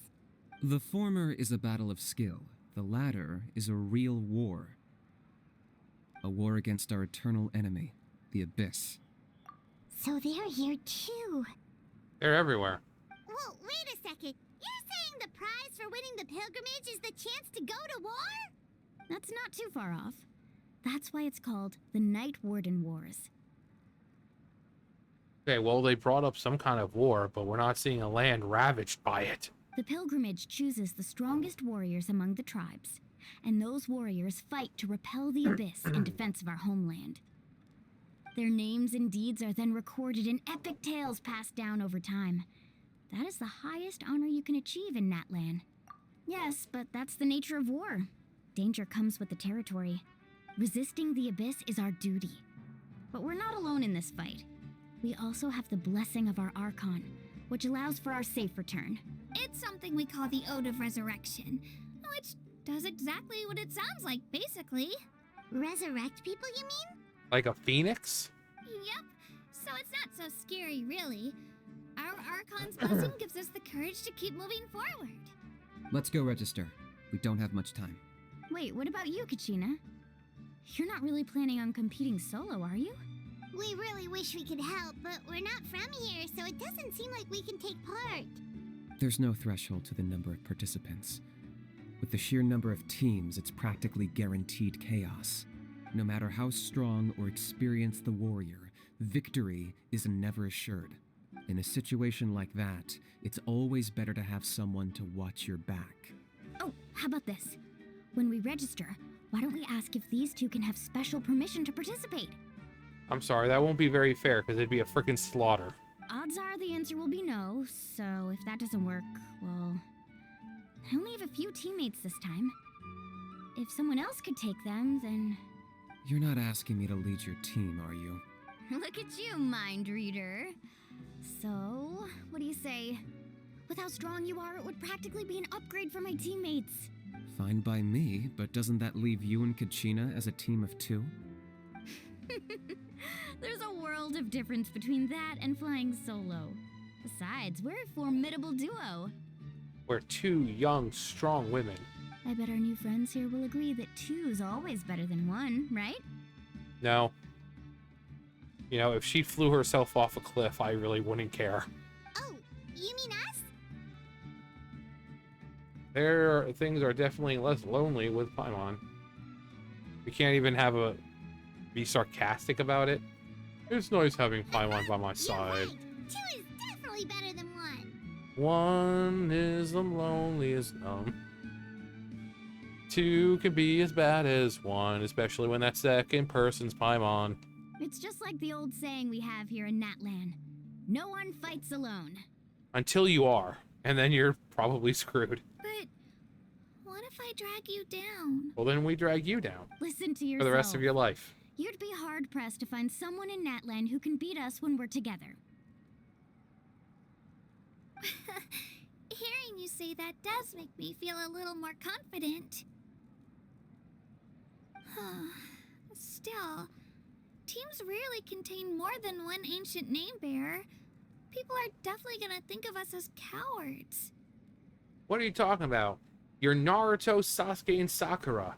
The former is a battle of skill. The latter is a real war. A war against our eternal enemy, the Abyss. So they're here too. They're everywhere. Well, wait a second. You're saying the prize for winning the pilgrimage is the chance to go to war? That's not too far off. That's why it's called the Night Warden Wars. Okay, well, they brought up some kind of war, but we're not seeing a land ravaged by it. The pilgrimage chooses the strongest warriors among the tribes, and those warriors fight to repel the abyss in defense of our homeland. Their names and deeds are then recorded in epic tales passed down over time. That is the highest honor you can achieve in Natlan. Yes, but that's the nature of war. Danger comes with the territory. Resisting the abyss is our duty. But we're not alone in this fight. We also have the blessing of our Archon, which allows for our safe return. It's something we call the Ode of Resurrection, which does exactly what it sounds like, basically. Resurrect people, you mean? Like a phoenix? Yep, so it's not so scary, really. Our Archon's blessing gives us the courage to keep moving forward. Let's go register. We don't have much time. Wait, what about you, Kachina? You're not really planning on competing solo, are you? We really wish we could help, but we're not from here, so it doesn't seem like we can take part. There's no threshold to the number of participants. With the sheer number of teams, it's practically guaranteed chaos. No matter how strong or experienced the warrior, victory is never assured. In a situation like that, it's always better to have someone to watch your back. Oh, how about this? When we register, why don't we ask if these two can have special permission to participate? I'm sorry, that won't be very fair because it'd be a freaking slaughter. Odds are the answer will be no, so if that doesn't work, well, I only have a few teammates this time. If someone else could take them, then... You're not asking me to lead your team, are you? Look at you, mind reader. So, what do you say? With how strong you are, it would practically be an upgrade for my teammates. Fine by me, but doesn't that leave you and Kachina as a team of two? There's a world of difference between that and flying solo. Besides, we're a formidable duo. We're two young, strong women. I bet our new friends here will agree that two's always better than one, right? No. You know, if she flew herself off a cliff, I really wouldn't care. Oh, you mean us? Things are definitely less lonely with Paimon. We can't even be sarcastic about it. It's nice having Paimon by my side. You're right. Two is definitely better than one. One is the loneliest. Two can be as bad as one, especially when that second person's Paimon. It's just like the old saying we have here in Natlan. No one fights alone. Until you are, and then you're probably screwed. But what if I drag you down? Well, then we drag you down Listen to yourself. for the rest of your life. You'd be hard-pressed to find someone in Natlan who can beat us when we're together. Hearing you say that does make me feel a little more confident. Still, teams rarely contain more than one ancient name bearer. People are definitely gonna think of us as cowards. What are you talking about? You're Naruto, Sasuke, and Sakura.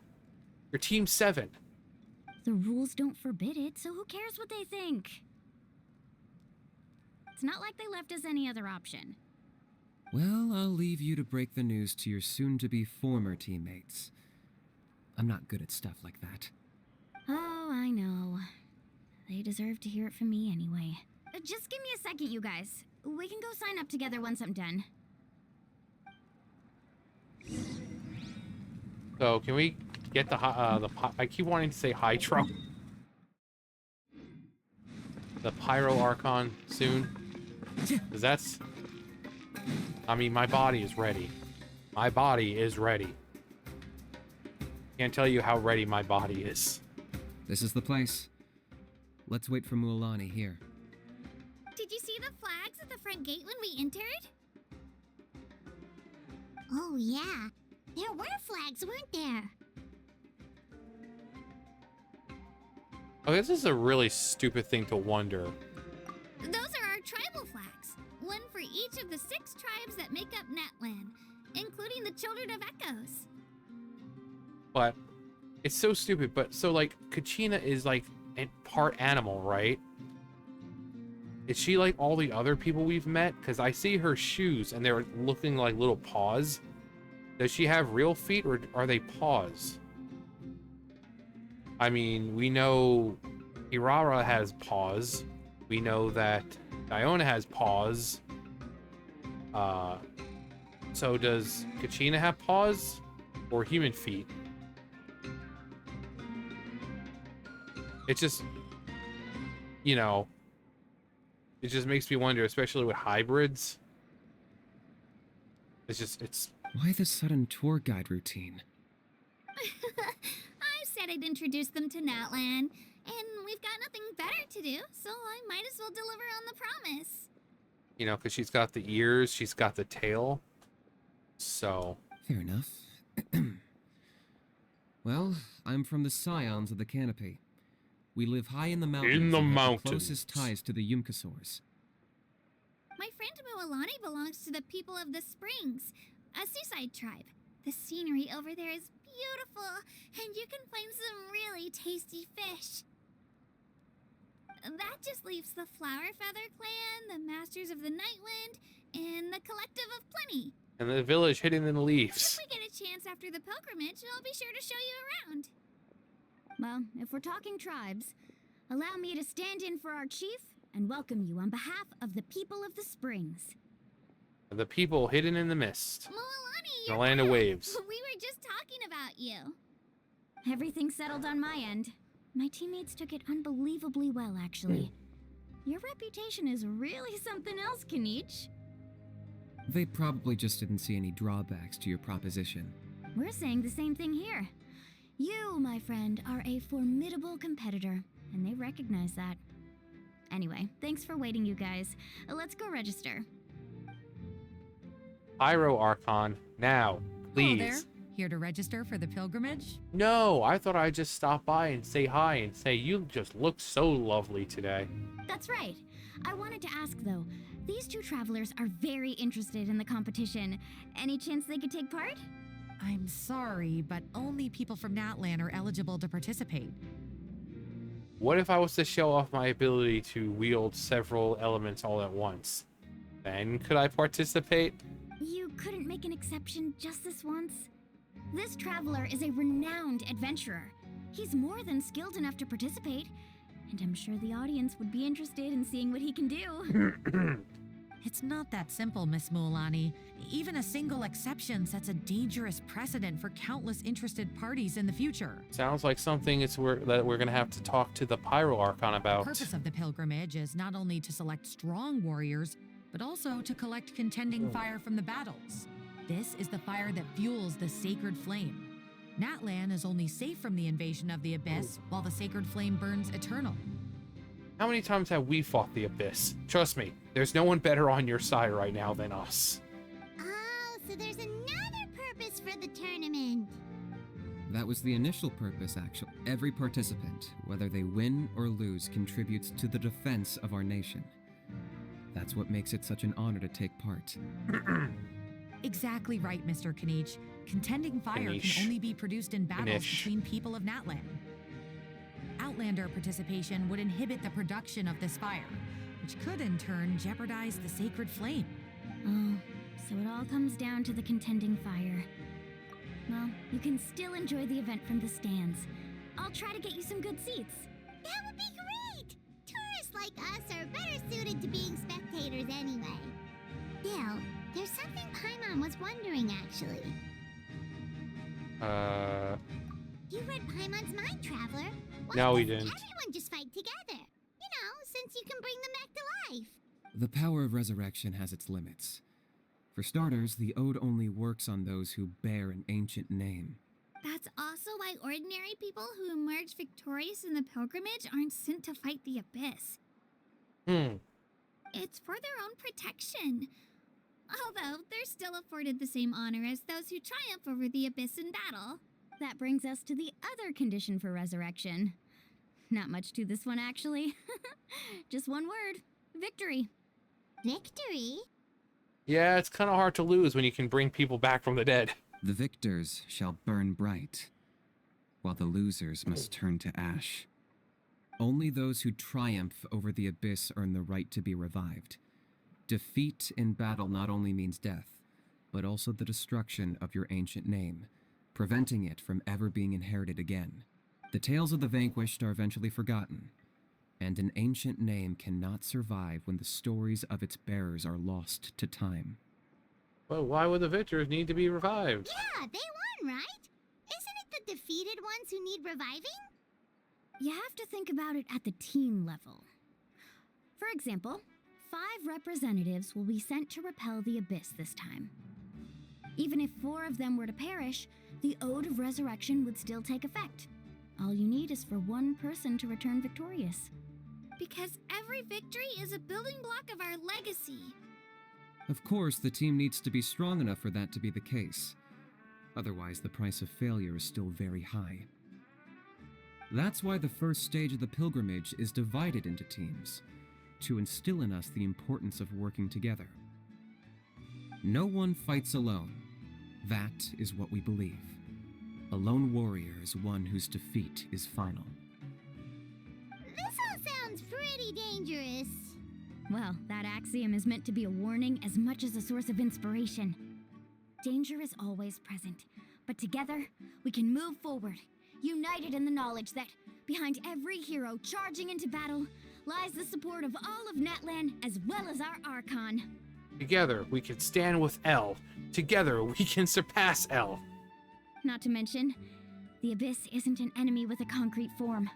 You're Team 7. The rules don't forbid it, so who cares what they think? It's not like they left us any other option. Well, I'll leave you to break the news to your soon-to-be former teammates. I'm not good at stuff like that. Oh, I know. They deserve to hear it from me anyway. Just give me a second, you guys. We can go sign up together once I'm done. So, can we get I keep wanting to say Hydro. The Pyro Archon soon? Because that's... I mean, my body is ready. My body is ready. Can't tell you how ready my body is. This is the place. Let's wait for Mualani here. Did you see the flags at the front gate when we entered? Oh, yeah. There were flags, weren't there? Okay, this is a really stupid thing to wonder. Those are our tribal flags. One for each of the 6 tribes that make up Natlan, including the Children of Echoes. But it's so stupid. But so, like, Kachina is like part animal, right? Is she like all the other people we've met? Because I see her shoes and they're looking like little paws. Does she have real feet or are they paws? I mean, we know Irara has paws. We know that Diona has paws. So does Kachina have paws or human feet? It's just, you know, it just makes me wonder, especially with hybrids. It's Why the sudden tour guide routine? I said I'd introduce them to Natlan, and we've got nothing better to do, so I might as well deliver on the promise. you know, because she's got the ears, she's got the tail. So Fair enough. Well, I'm from the Scions of the Canopy. We live high in the mountains In the and have mountains. the closest ties to the Yumkasaurs. My friend Mualani belongs to the people of the Springs, a seaside tribe. The scenery over there is beautiful, and you can find some really tasty fish. That just leaves the Flower Feather Clan, the Masters of the Nightwind, and the Collective of Plenty. and the village hidden in the If leaves. we get a chance after the pilgrimage, I'll be sure to show you around. Well, if we're talking tribes, allow me to stand in for our chief and welcome you on behalf of the people of the Springs. The people hidden in the mist. Mualani, The you're land of back. waves. We were just talking about you. Everything's settled on my end. My teammates took it unbelievably well, actually. Your reputation is really something else, Kanich. They probably just didn't see any drawbacks to your proposition. We're saying the same thing here. You, my friend, are a formidable competitor, and they recognize that. Anyway, thanks for waiting, you guys. Let's go register. Pyro Archon, now, Hello there. please. Here to register for the pilgrimage? No, I thought I'd just stop by and say hi and say you just look so lovely today. That's right. I wanted to ask, though, these two travelers are very interested in the competition. Any chance they could take part? I'm sorry, but only people from Natlan are eligible to participate. What if I was to show off my ability to wield several elements all at once? Then could I participate? You couldn't make an exception just this once? This traveler is a renowned adventurer. He's more than skilled enough to participate, and I'm sure the audience would be interested in seeing what he can do. It's not that simple, Miss Mualani. Even a single exception sets a dangerous precedent for countless interested parties in the future. Sounds like something that we're gonna have to talk to the Pyro Archon The about. purpose of the pilgrimage is not only to select strong warriors, but also to collect contending fire from the battles. This is the fire that fuels the sacred flame. Natlan is only safe from the invasion of the Abyss, while the sacred flame burns eternal. How many times have we fought the Abyss? Trust me, there's no one better on your side right now than us. Oh, so there's another purpose for the tournament. That was the initial purpose, actually. Every participant, whether they win or lose, contributes to the defense of our nation. That's what makes it such an honor to take part. Exactly right, Mr. Kanich. Contending fire Kanish. can only be produced in battles Kanish. between people of Natlan. Outlander participation would inhibit the production of this fire, which could in turn jeopardize the sacred flame. Oh, so it all comes down to the contending fire. Well, you can still enjoy the event from the stands. I'll try to get you some good seats. That would be great! Tourists like us are better suited to being spectators anyway. Still, there's something Paimon was wondering, actually. You read Paimon's mind, Traveler. Why No, we doesn't didn't. everyone just fight together? You know, since you can bring them back to life. The power of resurrection has its limits. For starters, the ode only works on those who bear an ancient name. That's also why ordinary people who emerge victorious in the pilgrimage aren't sent to fight the Abyss. It's for their own protection. Although they're still afforded the same honor as those who triumph over the Abyss in battle. That brings us to the other condition for resurrection. Not much to this one, actually. Just one word: victory. Victory? Yeah, it's kind of hard to lose when you can bring people back from the dead. The victors shall burn bright, while the losers must turn to ash. Only those who triumph over the abyss earn the right to be revived. Defeat in battle not only means death, but also the destruction of your ancient name, preventing it from ever being inherited again. The tales of the vanquished are eventually forgotten, and an ancient name cannot survive when the stories of its bearers are lost to time. Well, why would the victors need to be revived? Yeah, they won, right? Isn't it the defeated ones who need reviving? You have to think about it at the team level. For example, 5 representatives will be sent to repel the Abyss this time. Even if 4 of them were to perish, the Ode of Resurrection would still take effect. All you need is for 1 person to return victorious. Because every victory is a building block of our legacy. Of course, the team needs to be strong enough for that to be the case. Otherwise, the price of failure is still very high. That's why the first stage of the pilgrimage is divided into teams, to instill in us the importance of working together. No one fights alone. That is what we believe. A lone warrior is one whose defeat is final. This all sounds pretty dangerous. Well, that axiom is meant to be a warning as much as a source of inspiration. Danger is always present, but together, we can move forward, united in the knowledge that behind every hero charging into battle lies the support of all of Natlan as well as our Archon. Together, we can stand with L. Together, we can surpass L. Not to mention, the Abyss isn't an enemy with a concrete form.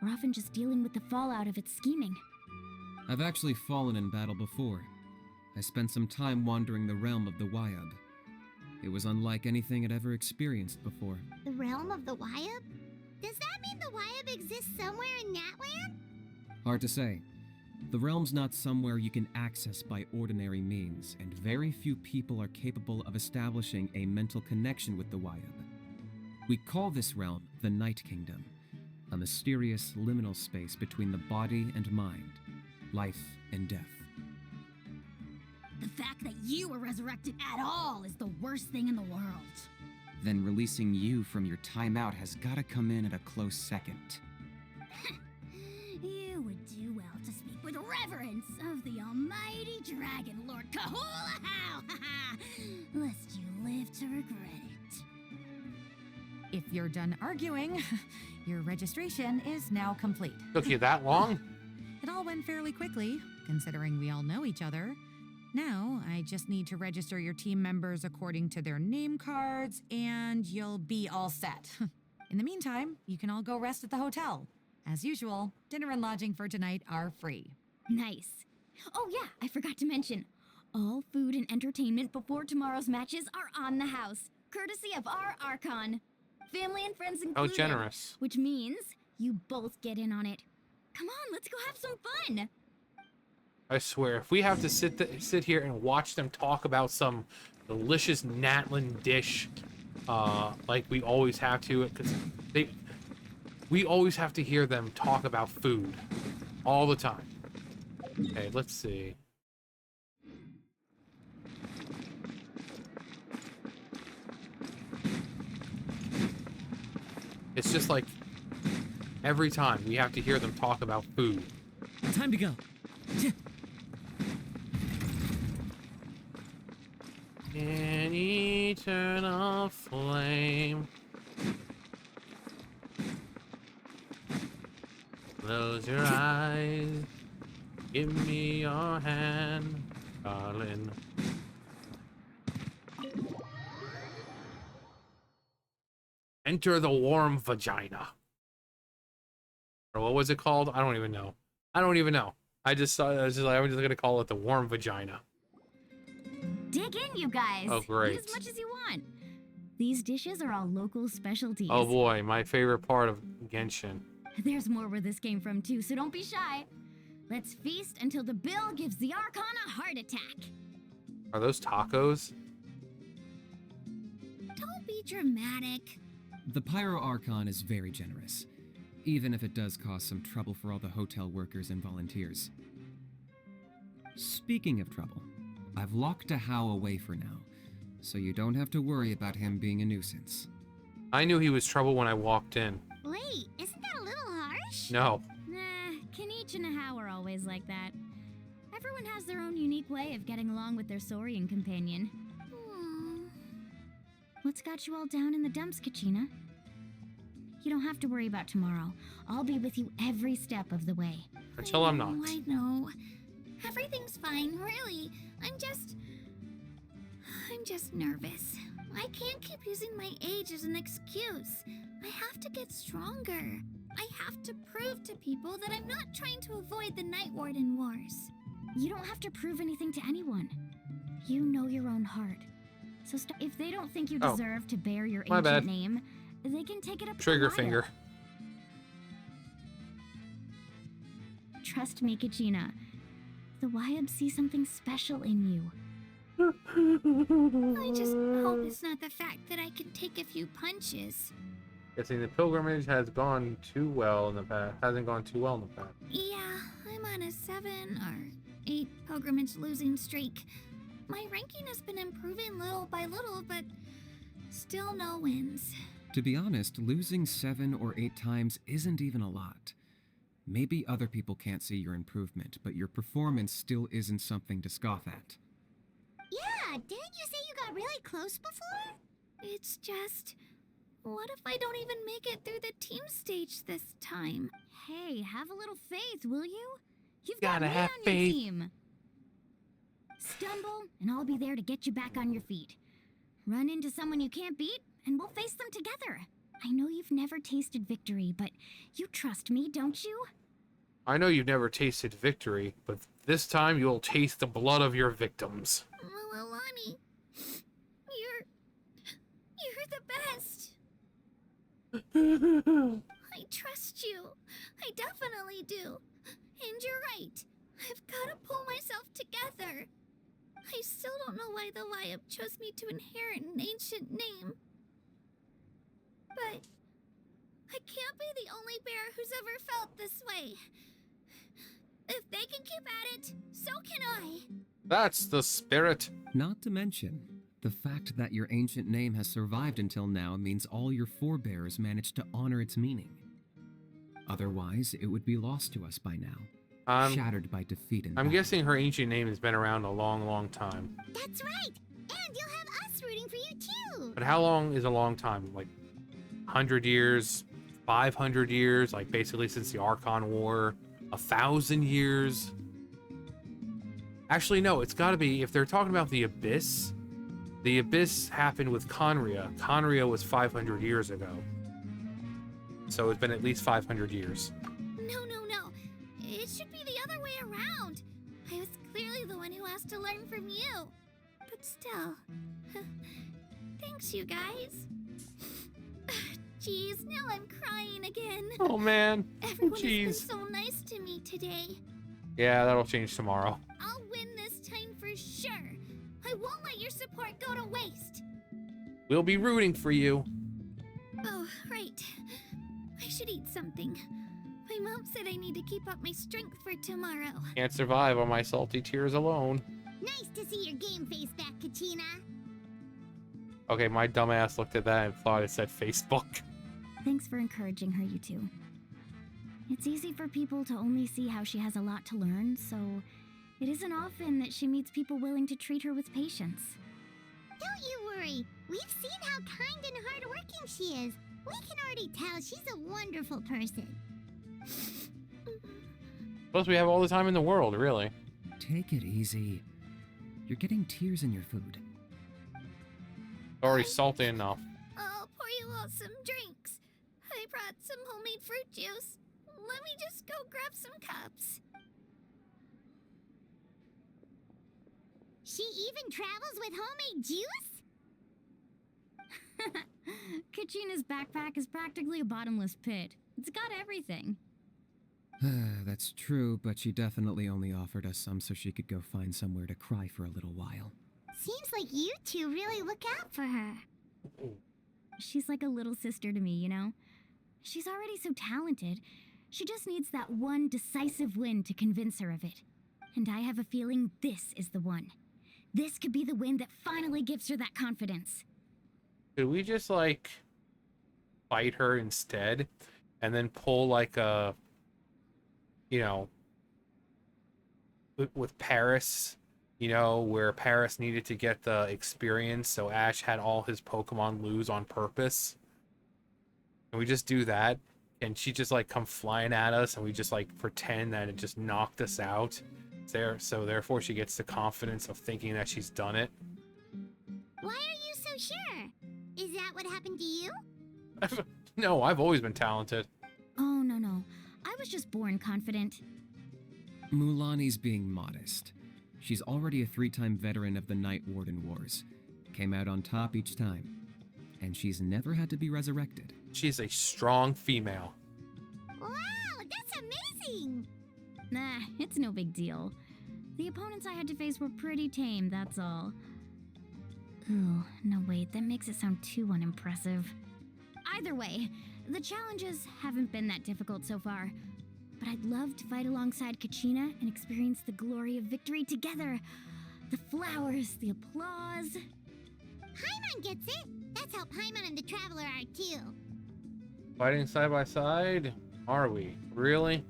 We're often just dealing with the fallout of its scheming. I've actually fallen in battle before. I spent some time wandering the realm of the Wyab. It was unlike anything I'd ever experienced before. The realm of the Wyab? Does that mean the Wyab exists somewhere in Natlan? Hard to say. The realm's not somewhere you can access by ordinary means, and very few people are capable of establishing a mental connection with the Wyab. We call this realm the Night Kingdom, a mysterious liminal space between the body and mind, life and death. The fact that you were resurrected at all is the worst thing in the world. Then releasing you from your timeout has gotta come in at a close second. You would do well to speak with reverence of the almighty Dragon Lord Kahulahau, lest you live to regret it. If you're done arguing, your registration is now complete. Took you that long? It all went fairly quickly, considering we all know each other. Now, I just need to register your team members according to their name cards, and you'll be all set. In the meantime, you can all go rest at the hotel. As usual, dinner and lodging for tonight are free. Nice. Oh yeah, I forgot to mention, all food and entertainment before tomorrow's matches are on the house, courtesy of our Archon. Family and friends included. Oh, generous. Which means you both get in on it. Come on, let's go have some fun. I swear, if we have to sit here and watch them talk about some delicious Natlan dish, like we always have to, because we always have to hear them talk about food all the time. Okay, let's see. It's just like every time we have to hear them talk about food. Time to go. An eternal flame. Close your eyes. Give me your hand, darling. Enter the warm vagina. Or what was it called? I don't even know. I don't even know. I was just gonna call it the warm vagina. Dig in, you guys. Oh, great. Eat as much as you want. These dishes are all local specialties. Oh boy, my favorite part of Genshin. There's more where this came from too, so don't be shy. Let's feast until the bill gives the Archon a heart attack. Are those tacos? Don't be dramatic. The Pyro Archon is very generous, even if it does cause some trouble for all the hotel workers and volunteers. Speaking of trouble, I've locked Ahau away for now, so you don't have to worry about him being a nuisance. I knew he was trouble when I walked in. Wait, isn't that a little harsh? No. Nah, Kenichi and Ahau are always like that. Everyone has their own unique way of getting along with their Saurian companion. What's got you all down in the dumps, Kachina? You don't have to worry about tomorrow. I'll be with you every step of the way. Until I'm not. I know. Everything's fine, really. I'm just nervous. I can't keep using my age as an excuse. I have to get stronger. I have to prove to people that I'm not trying to avoid the Night Warden Wars. You don't have to prove anything to anyone. You know your own heart. So if they don't think you Oh. deserve to bear your My ancient bad. name, they can take it up to Trigger the finger. Wyatt. Trust me, Kachina. The Wyab see something special in you. I just hope it's not the fact that I can take a few punches. Guessing the pilgrimage has gone too well in the past. Hasn't gone too well in the past. Yeah, I'm on a 7 or 8 pilgrimage losing streak. My ranking has been improving little by little, but still no wins. To be honest, losing 7 or 8 times isn't even a lot. Maybe other people can't see your improvement, but your performance still isn't something to scoff at. Yeah, didn't you say you got really close before? It's just, what if I don't even make it through the team stage this time? Hey, have a little faith, will you? You've Gotta got me have on faith. your team. Stumble, and I'll be there to get you back on your feet. Run into someone you can't beat, and we'll face them together. I know you've never tasted victory, but you trust me, don't you? I know you've never tasted victory, but this time you'll taste the blood of your victims. Alani, you're the best. I trust you. I definitely do. And you're right. I've got to pull myself together. I still don't know why the Wyab chose me to inherit an ancient name. But I can't be the only bear who's ever felt this way. If they can keep at it, so can I. That's the spirit. Not to mention, the fact that your ancient name has survived until now means all your forebears managed to honor its meaning. Otherwise, it would be lost to us by now, shattered by defeat and I'm battle. guessing her ancient name has been around a long, long time. That's right! And you'll have us rooting for you too! But how long is a long time? Like 100 years, 500 years, like basically since the Archon War, 1,000 years? Actually, no, it's got to be, if they're talking about the Abyss happened with Conria. Conria was 500 years ago. So it's been at least 500 years. No. It should be the other way around. I was clearly the one who asked to learn from you. But still. Thanks, you guys. Jeez, now I'm crying again. Oh, man. Everyone has been Jeez. so nice to me today. Yeah, that'll change tomorrow. I'll win this time for sure. I won't let your support go to waste. We'll be rooting for you. Oh, right. I should eat something. My mom said I need to keep up my strength for tomorrow. Can't survive on my salty tears alone. Nice to see your game face back, Kachina. Okay, my dumbass looked at that and thought it said Facebook. Thanks for encouraging her, you two. It's easy for people to only see how she has a lot to learn, so it isn't often that she meets people willing to treat her with patience. Don't you worry. We've seen how kind and hardworking she is. We can already tell she's a wonderful person. Plus, we have all the time in the world, really. Take it easy. You're getting tears in your food. Already salty enough. I'll pour you all some drinks. I brought some homemade fruit juice. Let me just go grab some cups. She even travels with homemade juice? Kachina's backpack is practically a bottomless pit. It's got everything. That's true, but she definitely only offered us some so she could go find somewhere to cry for a little while. Seems like you two really look out for her. She's like a little sister to me, you know? She's already so talented. She just needs that one decisive win to convince her of it. And I have a feeling this is the one. This could be the win that finally gives her that confidence. Could we just, like, fight her instead? And then pull, like, a... You know... With Paris, you know, where Paris needed to get the experience, so Ash had all his Pokemon lose on purpose. And we just do that, and she just, like, come flying at us, and we just, like, pretend that it just knocked us out. So therefore she gets the confidence of thinking that she's done it. Why are you so sure? Is that what happened to you? No, I've always been talented. Oh, no. I was just born confident. Mulani's being modest. She's already a 3-time veteran of the Night Warden Wars. came out on top each time, and she's never had to be resurrected. She's a strong female. Wow, that's amazing! Nah, it's no big deal. The opponents I had to face were pretty tame, that's all. Ooh, no wait, that makes it sound too unimpressive. Either way, the challenges haven't been that difficult so far. But I'd love to fight alongside Kachina and experience the glory of victory together. The flowers, the applause. Paimon gets it! That's how Paimon and the Traveler are too. Fighting side by side? Are we? Really?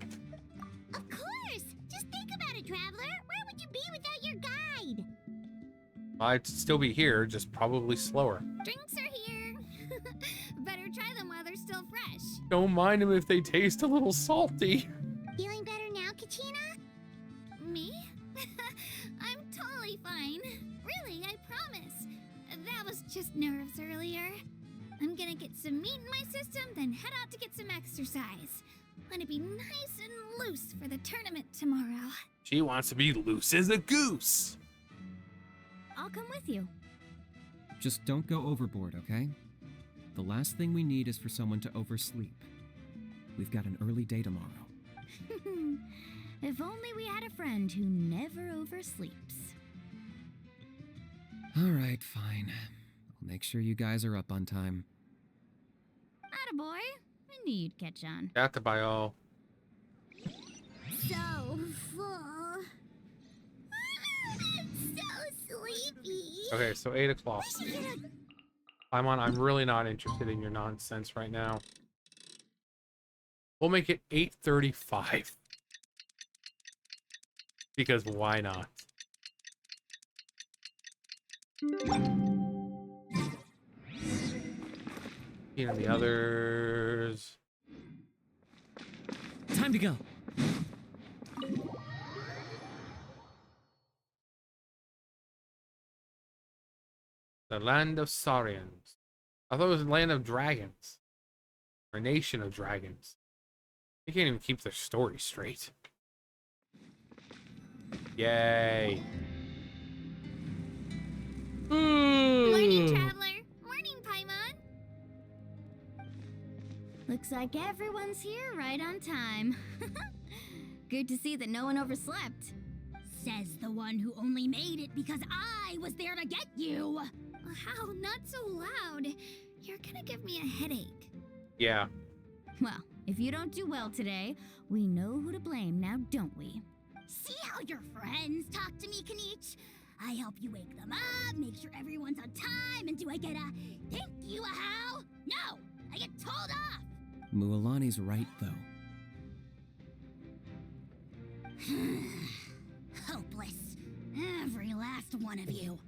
Of course! Just think about it, Traveler! Where would you be without your guide? I'd still be here, just probably slower. Drinks are here. Better try them while they're still fresh. Don't mind them if they taste a little salty. Feeling better now, Kachina? Me? I'm totally fine. Really, I promise. That was just nerves earlier. I'm gonna get some meat in my system, then head out to get some exercise. Want to be nice and loose for the tournament tomorrow. She wants to be loose as a goose. I'll come with you. Just don't go overboard, okay? The last thing we need is for someone to oversleep. We've got an early day tomorrow. If only we had a friend who never oversleeps. All right, fine. I'll make sure you guys are up on time. Attaboy. I knew you'd catch on. Got to buy all. So full. So sleepy. Okay, so 8 o'clock. We should get a I'm really not interested in your nonsense right now. We'll make it 8:35. Because why not? You know, the others. Time to go. The land of Saurians. I thought it was the land of dragons. Or nation of dragons. They can't even keep their story straight. Yay. Morning, Traveler. Morning, Paimon. Looks like everyone's here right on time. Good to see that no one overslept. Says the one who only made it because I was there to get you. How? Not so loud. You're gonna give me a headache. Yeah. Well, if you don't do well today, we know who to blame now, don't we? See how your friends talk to me, Kanich? I help you wake them up, make sure everyone's on time, and do I get a thank you, a how? No, I get told off. Mualani's right, though. Hopeless. Every last one of you.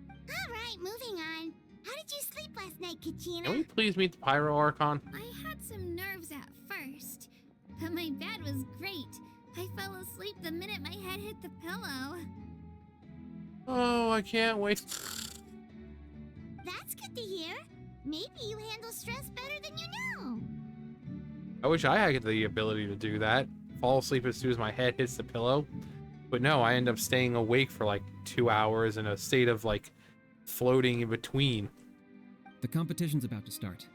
All right, moving on. How did you sleep last night, Can we Kachina? please meet the Pyro Archon? I had some nerves at first, but my bed was great. I fell asleep the minute my head hit the pillow. Oh, I can't wait. That's good to hear. Maybe you handle stress better than you know. I wish I had the ability to do that. Fall asleep as soon as my head hits the pillow. But no, I end up staying awake for like 2 hours in a state of like floating in between. The competition's about to start.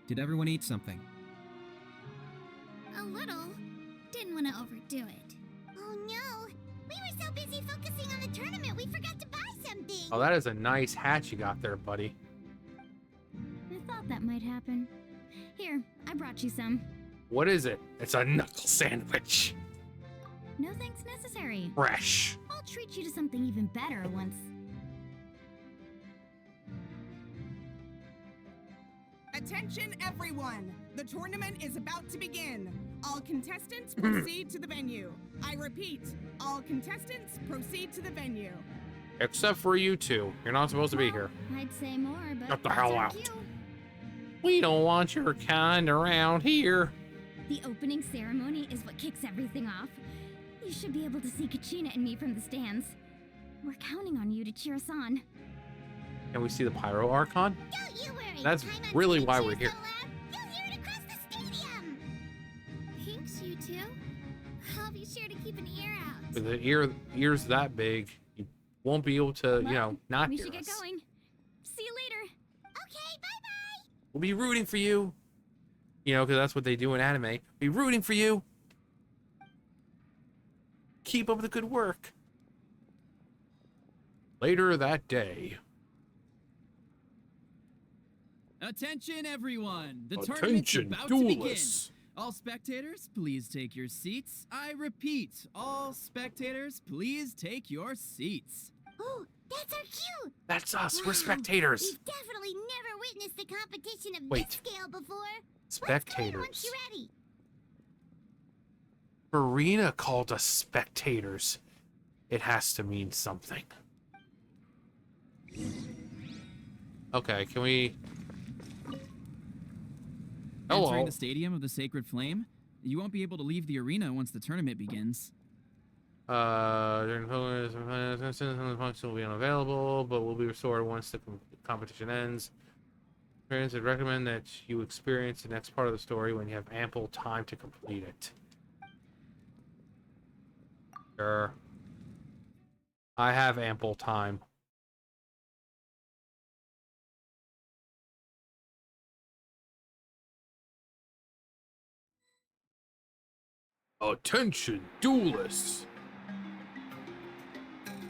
Did everyone eat something? A little. Didn't want to overdo it. Oh no, we were so busy focusing on the tournament we forgot to buy something. Oh, that is a nice hat you got there, buddy. I thought that might happen. Here, I brought you some. What is it? It's a knuckle sandwich. No thanks necessary. Fresh. I'll treat you to something even better once. Attention everyone! The tournament is about to begin. All contestants proceed to the venue. I repeat, all contestants proceed to the venue. Except for you two. You're not supposed to be here. I'd say more, but Get the that's hell our out. cue. We don't want your kind around here. The opening ceremony is what kicks everything off. You should be able to see Kachina and me from the stands. We're counting on you to cheer us on. Can we see the Pyro Archon? Don't you worry. That's Paimon's really gonna why cheer we're here. so loud, you'll hear it across the stadium. Thanks, you two. I'll be sure to keep an ear out. With the ears that big, you won't be able to, you know, not We hear should get us. going. We'll be rooting for you. You know, because that's what they do in anime. Be rooting for you. Keep up the good work. Later that day. Attention, everyone! The tournament's Attention, about to begin. duelists. All spectators, please take your seats. I repeat, all spectators, please take your seats. Oh, that's our cue! That's us. We're Wow, spectators. We've definitely never witnessed a competition of Wait. this scale before. Let's go Spectators. once you're ready. Marina called us spectators. It has to mean something. Okay, can we... Hello. Entering the Stadium of the Sacred Flame, you won't be able to leave the arena once the tournament begins. During the points will be unavailable, but will be restored once the competition ends. Parents would recommend that you experience the next part of the story when you have ample time to complete it. Sure. I have ample time. Attention, duelists!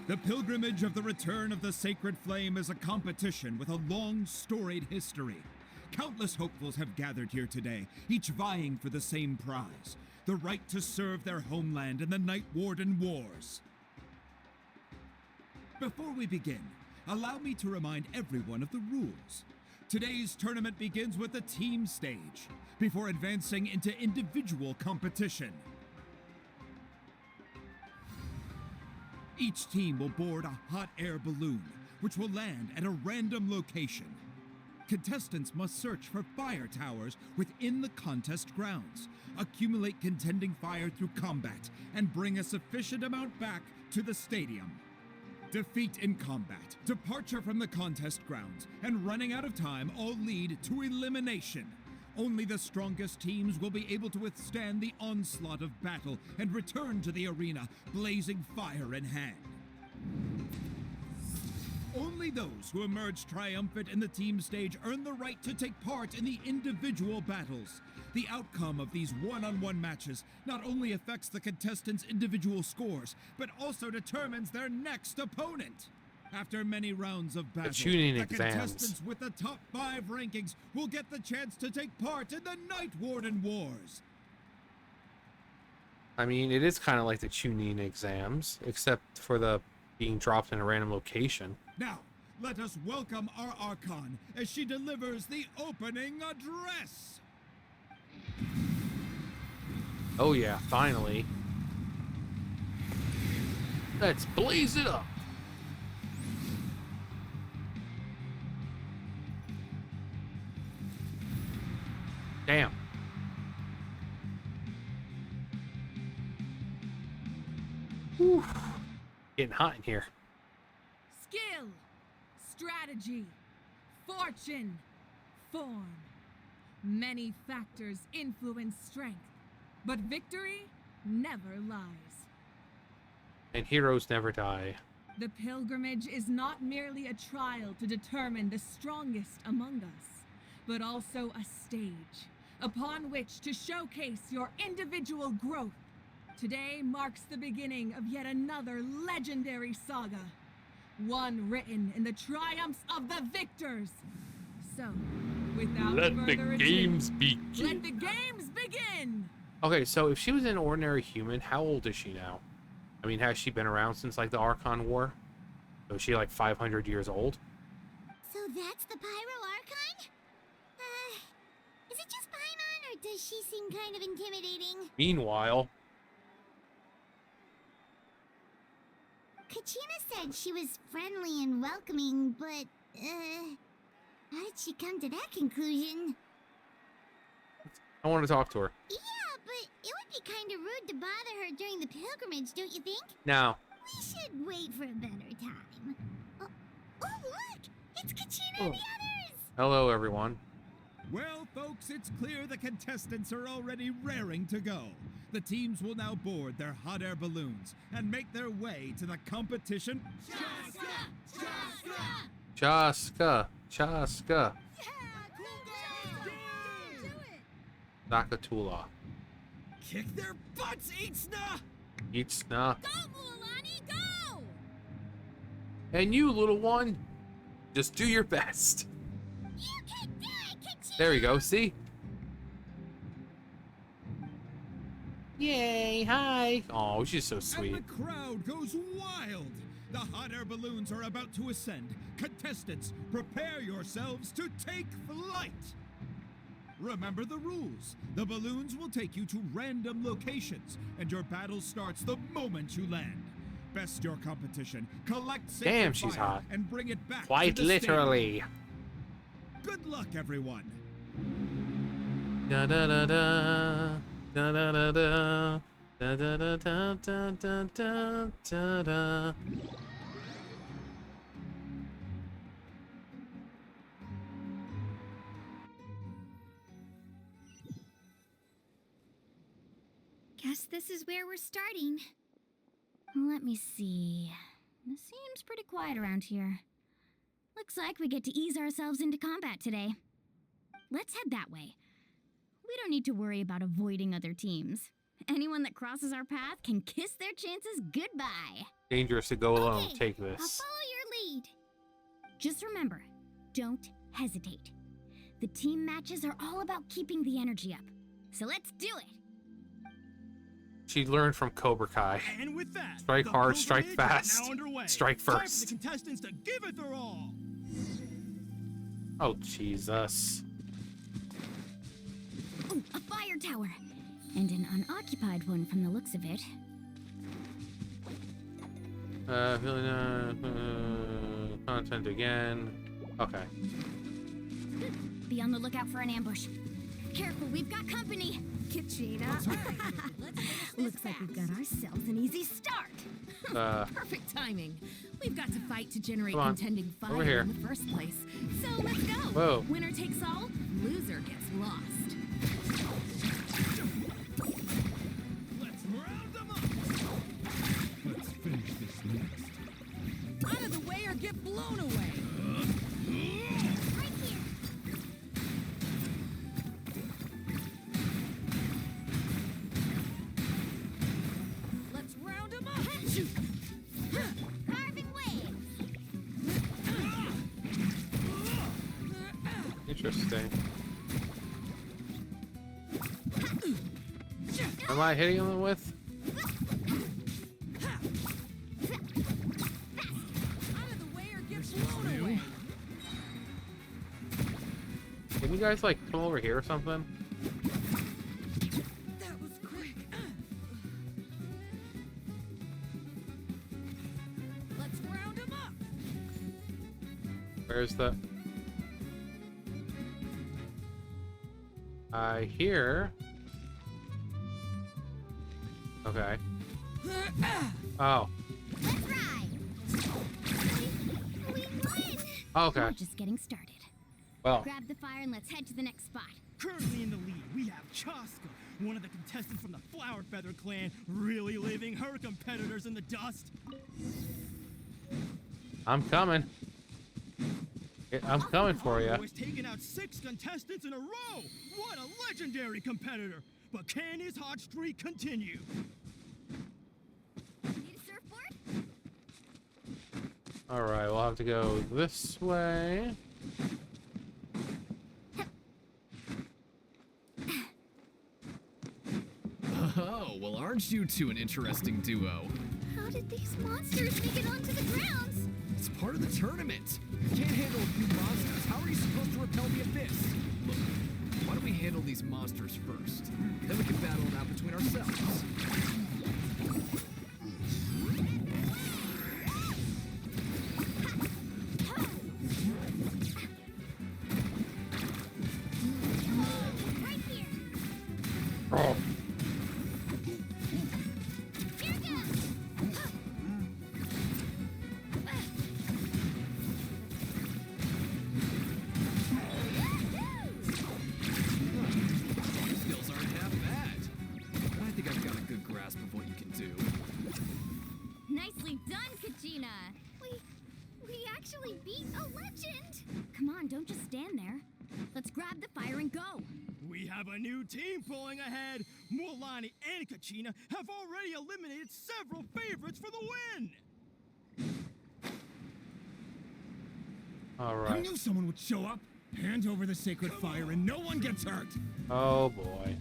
The pilgrimage of the return of the sacred flame is a competition with a long, storied history. Countless hopefuls have gathered here today, each vying for the same prize, the right to serve their homeland in the Night Warden Wars. Before we begin, allow me to remind everyone of the rules. Today's tournament begins with the team stage, before advancing into individual competition. Each team will board a hot air balloon, which will land at a random location. Contestants must search for fire towers within the contest grounds, accumulate contending fire through combat, and bring a sufficient amount back to the stadium. Defeat in combat, departure from the contest grounds, and running out of time all lead to elimination. Only the strongest teams will be able to withstand the onslaught of battle and return to the arena, blazing fire in hand. Only those who emerge triumphant in the team stage earn the right to take part in the individual battles. The outcome of these one-on-one matches not only affects the contestants' individual scores, but also determines their next opponent. After many rounds of battle, tuning the exams. contestants with the top 5 rankings will get the chance to take part in the Night Warden Wars. I mean, it is kind of like the tuning exams, except for the being dropped in a random location. Now, let us welcome our Archon as she delivers the opening address. Oh yeah, finally. Let's blaze it up. Damn. Whew. Getting hot in here. Skill, strategy, fortune, form. Many factors influence strength, but victory never lies. And heroes never die. The pilgrimage is not merely a trial to determine the strongest among us, but also a stage upon which to showcase your individual growth. Today marks the beginning of yet another legendary saga, one written in the triumphs of the victors. So, without Let the further ado, games begin. let the games begin! Okay, so if she was an ordinary human, how old is she now? I mean, has she been around since, like, the Archon War? So is she, like, 500 years old? So that's the Pyro Archon? Is it just Paimon, or does she seem kind of intimidating? Meanwhile... Kachina said she was friendly and welcoming, but, how did she come to that conclusion? I want to talk to her. Yeah, but it would be kind of rude to bother her during the pilgrimage, don't you think? Now, We should wait for a better time. Oh, look! It's Kachina and the others! hello, everyone. Well, folks, it's clear the contestants are already raring to go. The teams will now board their hot air balloons and make their way to the competition. Chaska! Chaska! Yeah, cool Zakatula. Kick their butts, Eatsna! Eatsna. Go, Mualani, go! And you, little one, just do your best. You can do it, Kachina! There we go, see? Yay, hi. Oh, she's so sweet. And the crowd goes wild. The hot air balloons are about to ascend. Contestants, prepare yourselves to take flight. Remember the rules. The balloons will take you to random locations, and your battle starts the moment you land. Best your competition. Collect sacred Damn, she's fire hot. and bring it back Quite to the literally. stadium. Good luck, everyone. Da da da da. Da da da da. Da da da da da da da da. Guess this is where we're starting. Let me see. It seems pretty quiet around here. Looks like we get to ease ourselves into combat today. Let's head that way. We don't need to worry about avoiding other teams. Anyone that crosses our path can kiss their chances goodbye. Dangerous to go alone. Okay, Take I'll this. follow your lead. Just remember, don't hesitate. The team matches are all about keeping the energy up. So let's do it. She learned from Cobra Kai. And with that, Strike the hard, strike pilgrimage is fast, now underway. strike Time for first. the contestants to give it their all. Oh, Jesus. Ooh, a fire tower. And an unoccupied one from the looks of it. Content again. Okay. Be on the lookout for an ambush. Careful, we've got company. Kachina. Looks like we've got ourselves an easy start. Perfect timing. We've got to fight to generate Come on. contending Over fire here. in the first place. So let's go. Whoa. Winner takes all, loser gets lost. Let's round them up. Let's finish this next. Out of the way or get blown away. Right here. Let's round them up. Carving waves. Interesting. Am I hitting them with? Out of the way or get blown away. Can you guys like come over here or something? That was quick. Let's round them up. Where's the? I hear. Okay. Oh. Let's ride. We won. Okay. We're just getting started. Well. Grab the fire and let's head to the next spot. Currently in the lead, we have Chaska, one of the contestants from the Flower Feather clan, really leaving her competitors in the dust. I'm coming. I'm coming for you. Has taken out 6 contestants in a row. What a legendary competitor! But can his hot streak continue? Need a surfboard? All right, we'll have to go this way. Oh, well, aren't you two an interesting duo? How did these monsters make it onto the grounds? It's part of the tournament. You can't handle a few monsters. How are you supposed to repel the abyss? Look, why don't we handle these monsters first? Then we can battle it out between ourselves. Right here. Oh. Here goes. Skills aren't half bad. I think I've got a good grasp have a new team pulling ahead. Mualani and Kachina have already eliminated several favorites for the win. All I right. knew someone would show up. Hand over the sacred fire and no one gets hurt. Oh boy.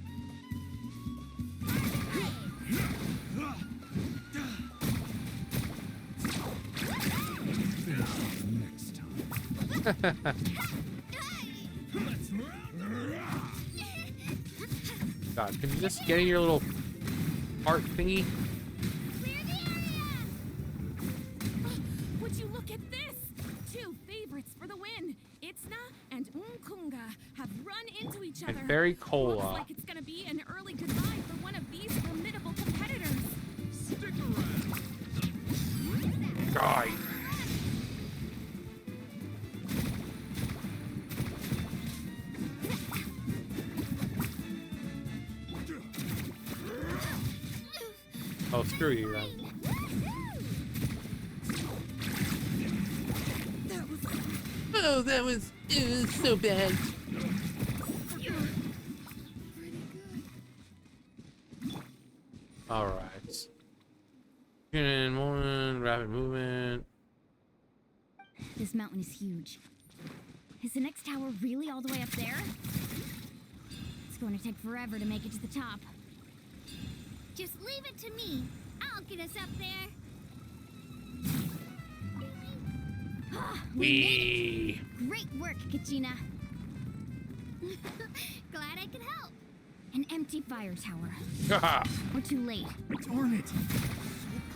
Next time. God, can you just get in your little heart thingy? Would you look at this? Two favorites for the win. Itzna and Unkunga have run into each other. And Fairy Looks Cola. like it's gonna be an early goodbye for one of these formidable competitors. Stick around. Die. Oh, screw you then. Oh, that was so bad. All right. And one rapid movement. This mountain is huge. Is the next tower really all the way up there? It's going to take forever to make it to the top. Just leave it to me. I'll get us up there. We Wee. made it. Great work, Kachina. Glad I could help. An empty fire tower. Haha. We're too late. Darn it. So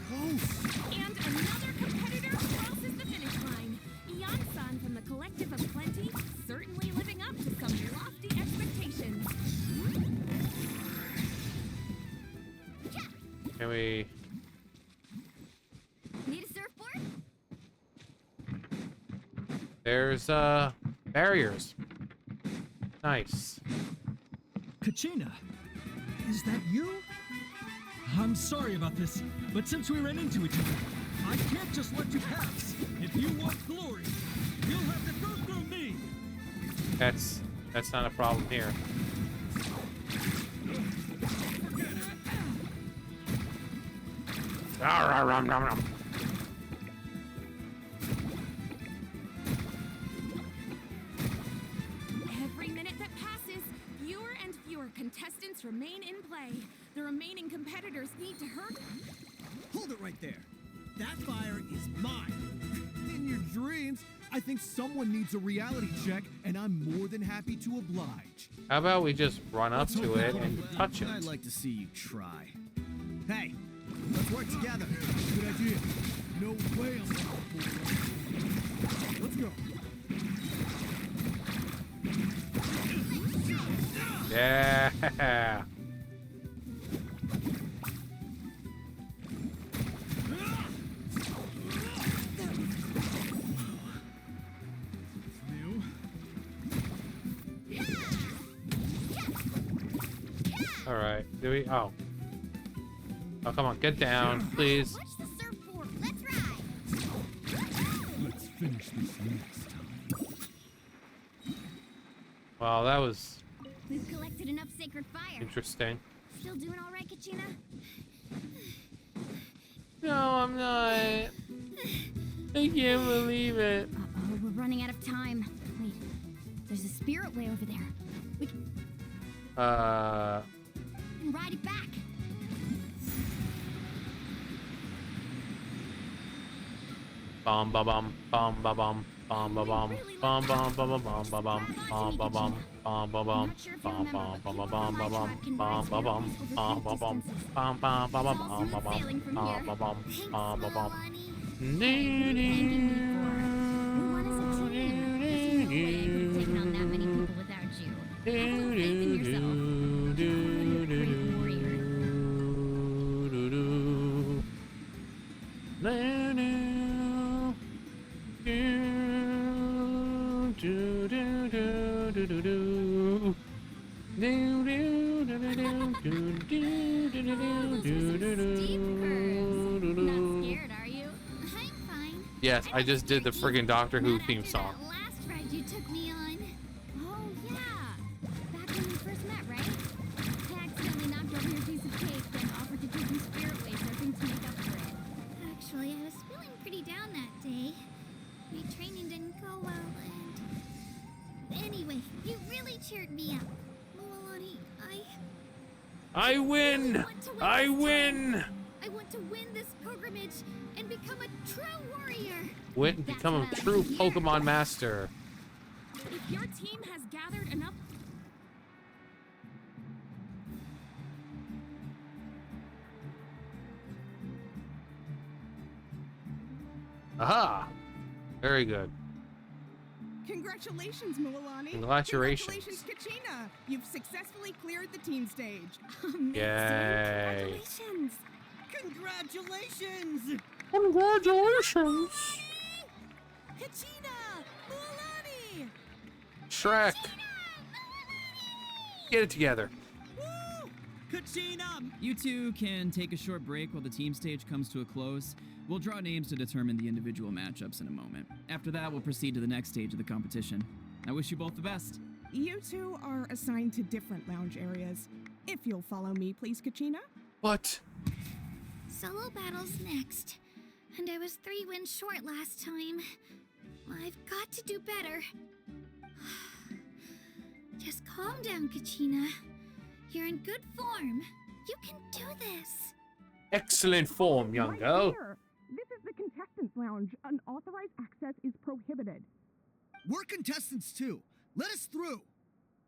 close. And another competitor crosses the finish line. Ian-san from the Collective of Plenty, certainly living up to some lofty expectations. Can we? Need a surfboard? There's barriers. Nice. Kachina, is that you? I'm sorry about this, but since we ran into each other, I can't just let you pass. If you want glory, you'll have to go through me. That's not a problem here. Every minute that passes, fewer and fewer contestants remain in play. The remaining competitors need to hurry. Hold it right there. That fire is mine. In your dreams, I think someone needs a reality check, and I'm more than happy to oblige. How about we just run up to it and touch it? I'd like to see you try. Hey, let's work together. Good idea. No way I'm gonna pull it. Let's go. Yeah. New. All right. Do we? Oh. Oh, come on. Get down, please. Watch the surfboard. Let's ride. Let's finish this next time. Well, that was We've collected enough sacred fire. interesting. Still doing all right, Kachina? No, I'm not. I can't believe it. Uh-oh, we're running out of time. Wait, there's a spirit way over there. We can ride it back. Bum ba bum bum ba bum bum ba bum bum bum ba bum bum ba bum bum ba bum bum ba bum bum bum ba bum bum ba bum bum ba bum bum ba bum bum bum ba bum bum ba bum bum ba bum bum ba bum. We won as a team. There's no way I could have taken on that many people without you. Have a little faith in yourself. You're a great warrior. Not scared, are you? I'm fine. Yes, I just did the friggin' Doctor Who Not theme after song. that last ride you took me on. Oh, yeah. Back when we first met, right? training didn't go well, and... Anyway, you really cheered me up. Mualani, I win! really want to win I this win! time. I want to win this pilgrimage and become a true warrior. Win and become a true Pokemon master. If your team has gathered enough... Aha! Very good. Congratulations, Mualani. Congratulations. Congratulations, Kachina. You've successfully cleared the team stage. Yay. Congratulations. Congratulations. Congratulations. Kachina, Mualani. Shrek. Get it together. Woo! Kachina. You two can take a short break while the team stage comes to a close. We'll draw names to determine the individual matchups in a moment. After that, we'll proceed to the next stage of the competition. I wish you both the best. You two are assigned to different lounge areas. If you'll follow me, please, Kachina. What? Solo battles next. And I was 3 wins short last time. I've got to do better. Just calm down, Kachina. You're in good form. You can do this. Excellent form, young Right girl. here. This is the contestants' lounge. Unauthorized access is prohibited. We're contestants too. Let us through.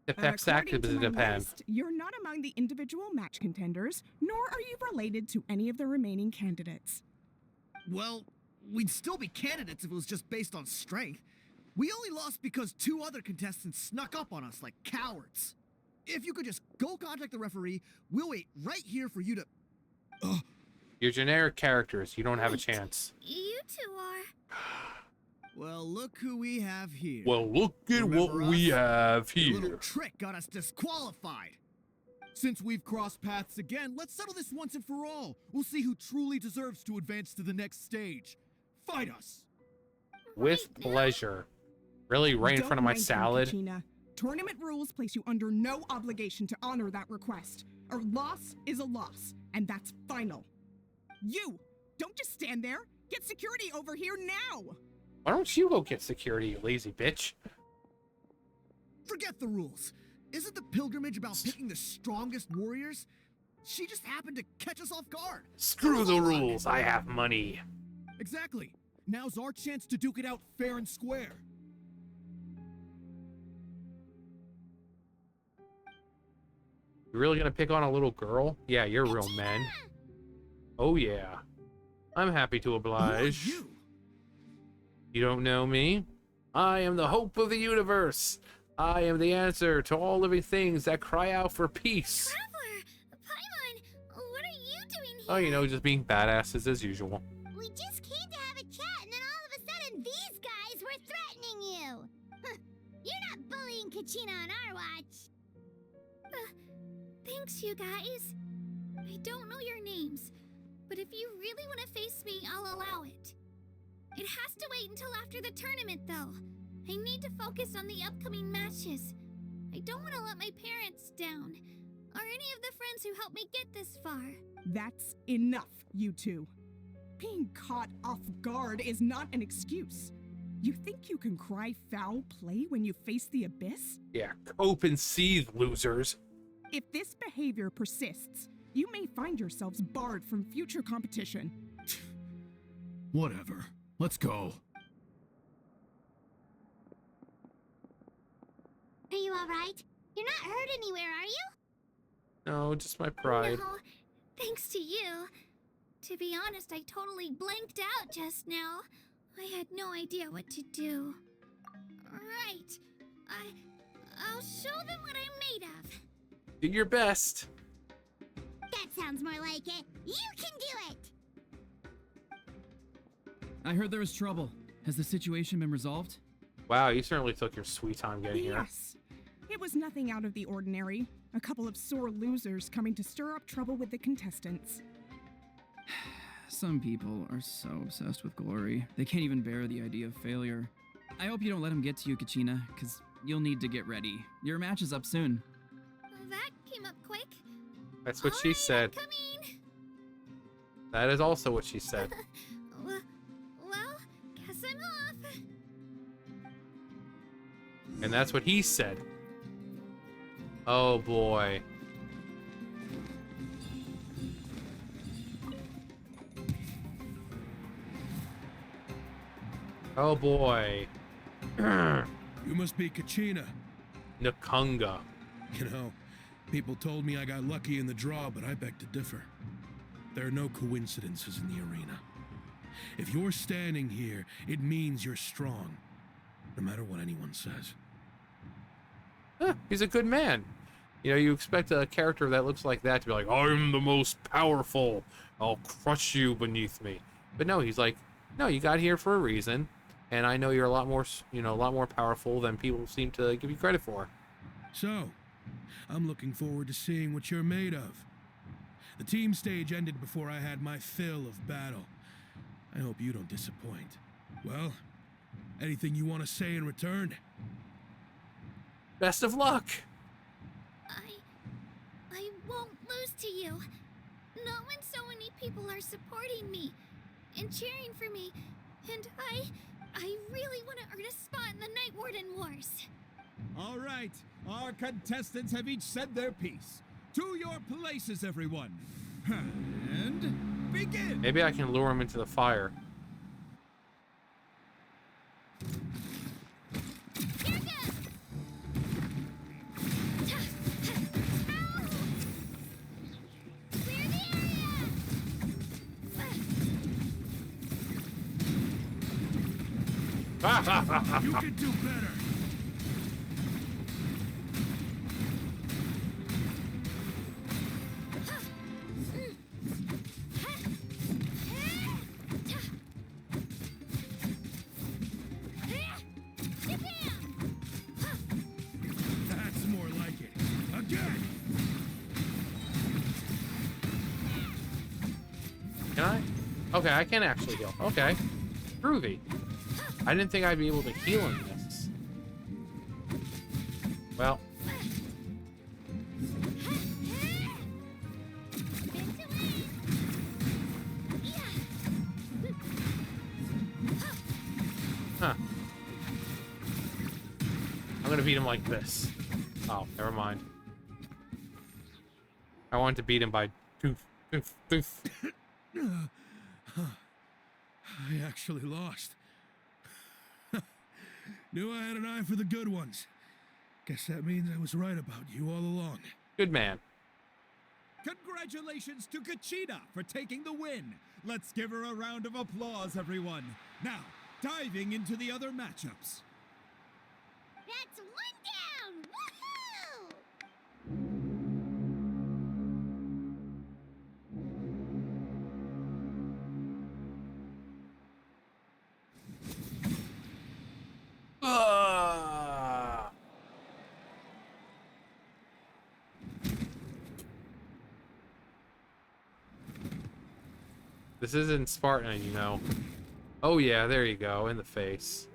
The Pep's active as a Japan. You're not among the individual match contenders, nor are you related to any of the remaining candidates. Well, we'd still be candidates if it was just based on strength. We only lost because 2 other contestants snuck up on us like cowards. If you could just go contact the referee, we'll wait right here for you to... You're generic characters. You don't have a chance. You two are. Well, look who we have here. Well, look at what we have Your here. little trick got us disqualified. Since we've crossed paths again, let's settle this once and for all. We'll see who truly deserves to advance to the next stage. Fight us. With pleasure. Really, right in Don't front of my mind him, salad? Kachina. Tournament rules place you under no obligation to honor that request. A loss is a loss, and that's final. You! Don't just stand there! Get security over here now! Why don't you go get security, you lazy bitch? Forget the rules. Isn't the pilgrimage about picking the strongest warriors? She just happened to catch us off guard. Screw the rules. I have money. Exactly. Now's our chance to duke it out fair and square. You really gonna pick on a little girl? Yeah, you're real men. Oh yeah. I'm happy to oblige. Who are you? You don't know me? I am the hope of the universe. I am the answer to all living things that cry out for peace. Traveler! Paimon! What are you doing here? Oh, you know, just being badasses as usual. We just came to have a chat, and then all of a sudden these guys were threatening you. Huh, you're not bullying Kachina on our watch. Thanks, you guys. I don't know your names, but if you really want to face me, I'll allow it. It has to wait until after the tournament, though. I need to focus on the upcoming matches. I don't want to let my parents down, or any of the friends who helped me get this far. That's enough, you two. Being caught off guard is not an excuse. You think you can cry foul play when you face the abyss? Yeah, cope and seethe, losers. If this behavior persists, you may find yourselves barred from future competition. Whatever. Let's go. Are you alright? You're not hurt anywhere, are you? No, just my pride. No, thanks to you. To be honest, I totally blanked out just now. I had no idea what to do. Right. I'll show them what I'm made of. Do your best. That sounds more like it. You can do it! I heard there was trouble. Has the situation been resolved? Wow, you certainly took your sweet time getting here. Yes. It was nothing out of the ordinary. A couple of sore losers coming to stir up trouble with the contestants. Some people are so obsessed with glory, they can't even bear the idea of failure. I hope you don't let them get to you, Kachina, because you'll need to get ready. Your match is up soon. That came up quick. That's what she said. Coming. That is also what she said. Well, guess I'm off. And that's what he said. Oh boy. Oh boy. You must be Kachina. Nakunga. You know, people told me I got lucky in the draw, but I beg to differ. There are no coincidences in the arena. If you're standing here, it means you're strong, no matter what anyone says. He's a good man. You know, you expect a character that looks like that to be like, I'm the most powerful. I'll crush you beneath me. But no, he's like, no, you got here for a reason. And I know you're a lot more, a lot more powerful than people seem to give you credit for. So, I'm looking forward to seeing what you're made of. The team stage ended before I had my fill of battle. I hope you don't disappoint. Well, anything you want to say in return? Best of luck! I won't lose to you. Not when so many people are supporting me and cheering for me. And I really want to earn a spot in the Night Warden Wars. All right, our contestants have each said their piece. To your places, everyone. And begin. Maybe I can lure him into the fire. Here goes. Clear the area. You can do better. That's more like it. Again. Can I? Okay, I can actually heal. Okay. Groovy. I didn't think I'd be able to heal in this. Well. Huh. I'm gonna beat him like this. Oh, never mind. I wanted to beat him by poof, poof, poof. I actually lost. Knew I had an eye for the good ones. Guess that means I was right about you all along. Good man. Congratulations to Kachina for taking the win. Let's give her a round of applause, everyone. Now, diving into the other matchups. That's one down! Woohoo! This isn't Spartan, you know. Oh yeah, there you go, in the face.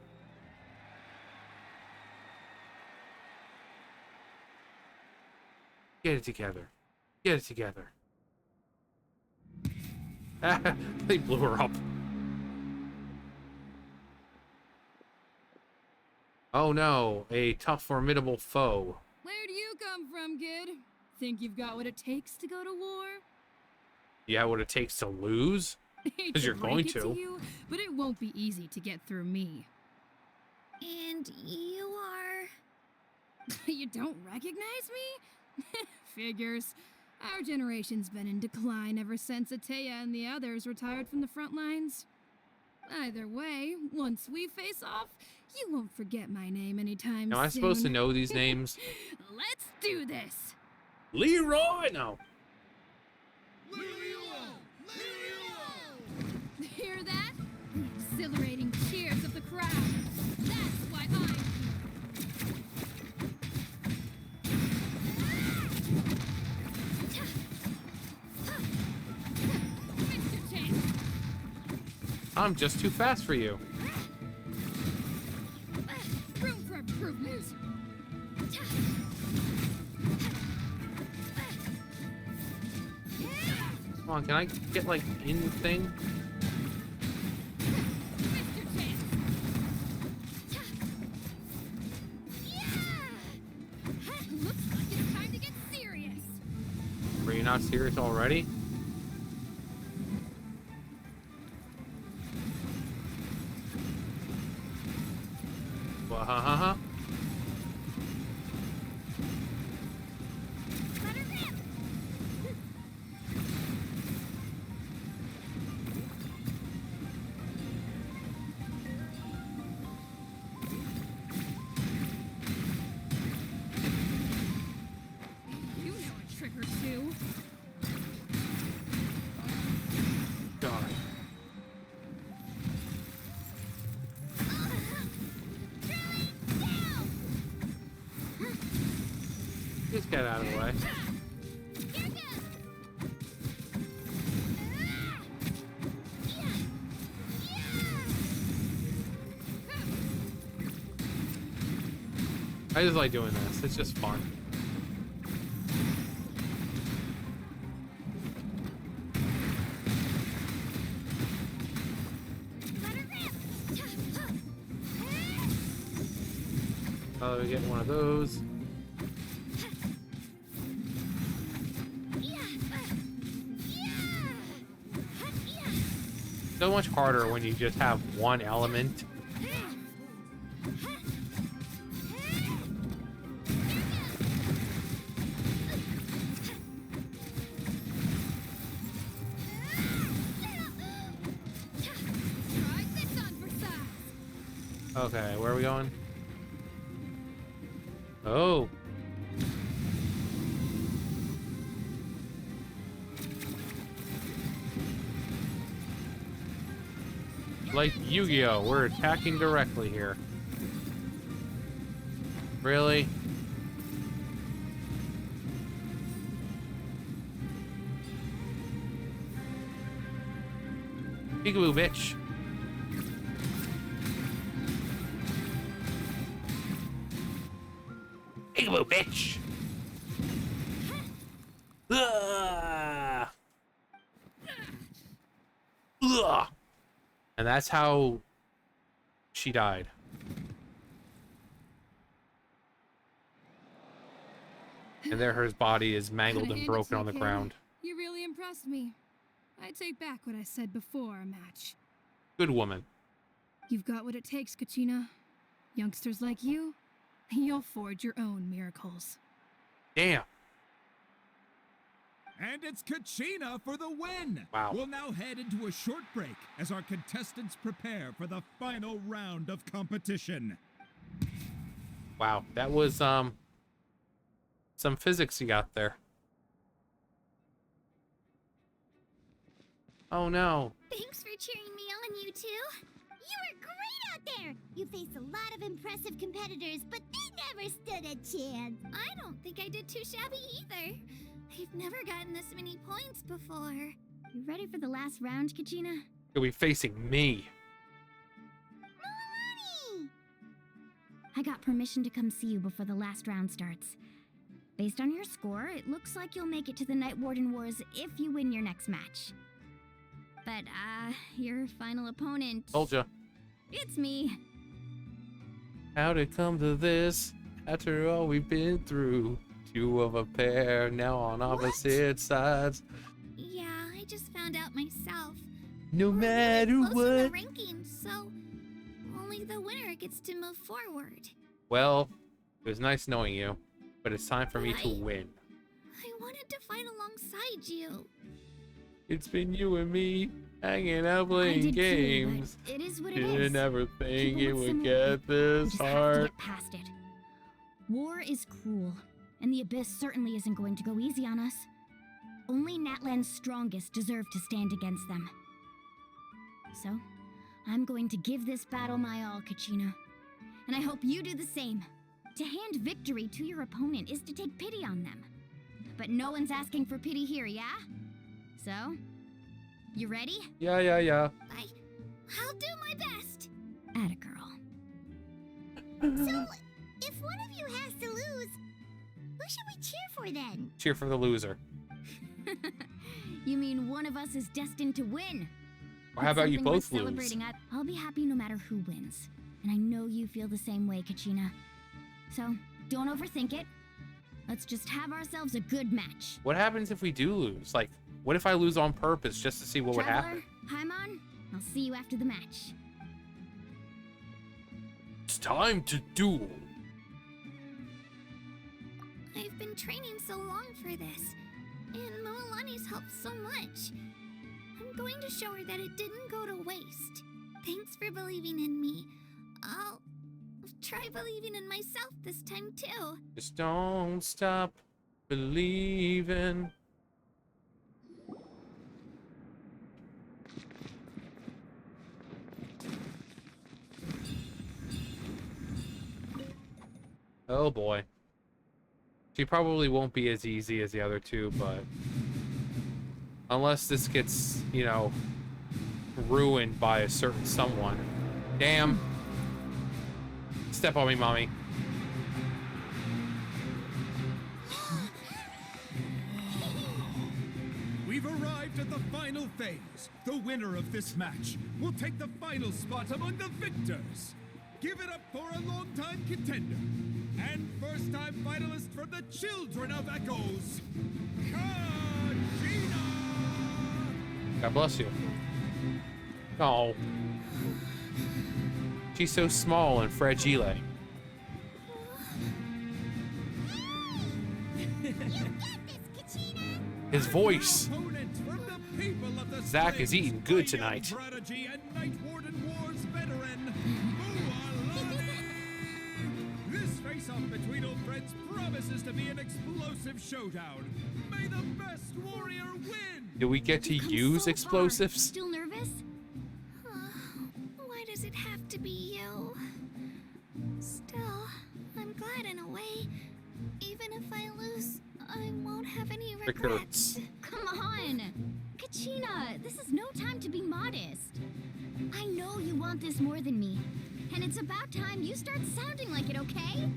Get it together. Get it together. They blew her up. Oh no, a tough, formidable foe. Where do you come from, kid? Think you've got what it takes to go to war? Yeah, what it takes to lose? Because you're going to. You, but it won't be easy to get through me. And you are... You don't recognize me? Figures. Our generation's been in decline ever since Ateya and the others retired from the front lines. Either way, once we face off, you won't forget my name anytime soon. Am I supposed to know these names? Let's do this! Leroy! No. Hear that? The exhilarating cheers of the crowd. That's why I'm here. Mr. Chance. I'm just too fast for you. Room for improvement. Come on, can I get like in thing? Mr. Chance. not serious already? Wahahaha. You know a trick or two. God. Just get out of the way. I just like doing this. It's just fun. Oh, we get one of those. So much harder when you just have one element. Okay, where are we going? Oh. Like Yu-Gi-Oh, we're attacking directly here. Really? Peekaboo, bitch. Peekaboo, bitch. Ugh. Ugh. And that's how she died. And there her body is mangled and broken on the ground. You really impressed me. I take back what I said before our match. Good woman. You've got what it takes, Kachina. Youngsters like you, you'll forge your own miracles. Damn. And it's Kachina for the win! Wow. We'll now head into a short break as our contestants prepare for the final round of competition. Wow, that was some physics you got there. Oh no. Thanks for cheering me on, you two. You were great out there. You faced a lot of impressive competitors, but they never stood a chance. I don't think I did too shabby either. I've never gotten this many points before. You ready for the last round, Kachina? You'll be facing me. Milani! I got permission to come see you before the last round starts. Based on your score, it looks like you'll make it to the Night Warden Wars if you win your next match. But, your final opponent... Told ya. It's me. How'd it come to this? After all we've been through. Two of a pair, now on opposite sides. Yeah, I just found out myself. No matter Close in what. the rankings, so only the winner gets to move forward. Well, it was nice knowing you, but it's time for me to win. I wanted to fight alongside you. It's been you and me hanging out playing did too, games. but it is what it Didn't is. ever think People it with would similar- get this You just have to hard. get past it. War is cruel, and the Abyss certainly isn't going to go easy on us. Only Natlan's strongest deserve to stand against them. So, I'm going to give this battle my all, Kachina. And I hope you do the same. To hand victory to your opponent is to take pity on them. But no one's asking for pity here, yeah? So, you ready? Yeah. I'll do my best. Atta girl. So, if one of you has to lose, who should we cheer for then? Cheer for the loser. You mean one of us is destined to win? Or how about you Something worth both lose? celebrating. I'll be happy no matter who wins. And I know you feel the same way, Kachina. So, don't overthink it. Let's just have ourselves a good match. What happens if we do lose? Like, what if I lose on purpose just to see what would happen? Paimon, I'll see you after the match. It's time to duel. I've been training so long for this, and Moalani's helped so much. I'm going to show her that it didn't go to waste. Thanks for believing in me. I'll try believing in myself this time too. Just don't stop believing. Oh boy. She probably won't be as easy as the other two, but unless this gets, you know, ruined by a certain someone. Damn. Step on me, mommy. We've arrived at the final phase. The winner of this match will take the final spot among the victors. Give it up for a long-time contender and first-time finalist from the Children of Echoes, Kachina! God bless you. Oh. She's so small and fragile. His voice. Zach is eating good tonight. This face-off between old friends promises to be an explosive showdown. May the best warrior win! Do we get to use explosives? Still nervous? Why does it have to be you? Still, I'm glad in a way. Even if I lose, I won't have any regrets. Come on! Kachina, this is no time to be modest. I know you want this more than me, and it's about time you start sounding like it, okay?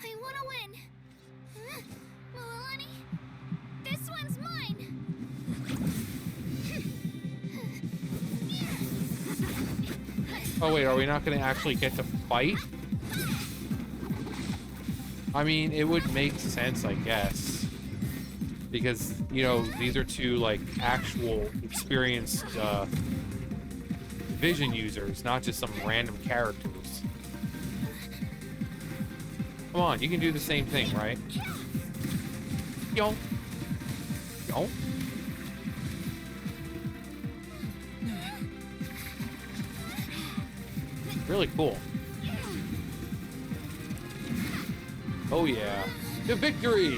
I want to win. Moalani, this one's mine. Oh wait, are we not going to actually get to fight? I mean, it would make sense, I guess. Because, you know, these are two, like, actual experienced vision users, not just some random characters. Come on, you can do the same thing, right? Yo. Yo. Really cool. Oh yeah. The victory!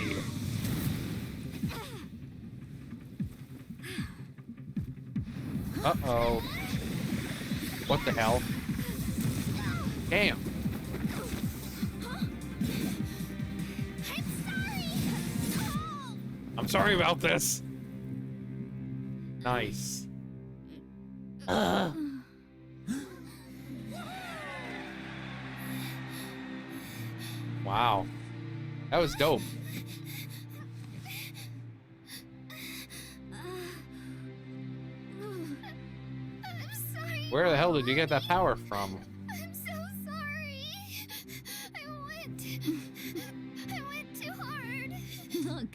Uh-oh. What the hell? Damn. I'm sorry about this. Nice. Wow. That was dope. Where the hell did you get that power from? I'm so sorry. I went too hard. Look.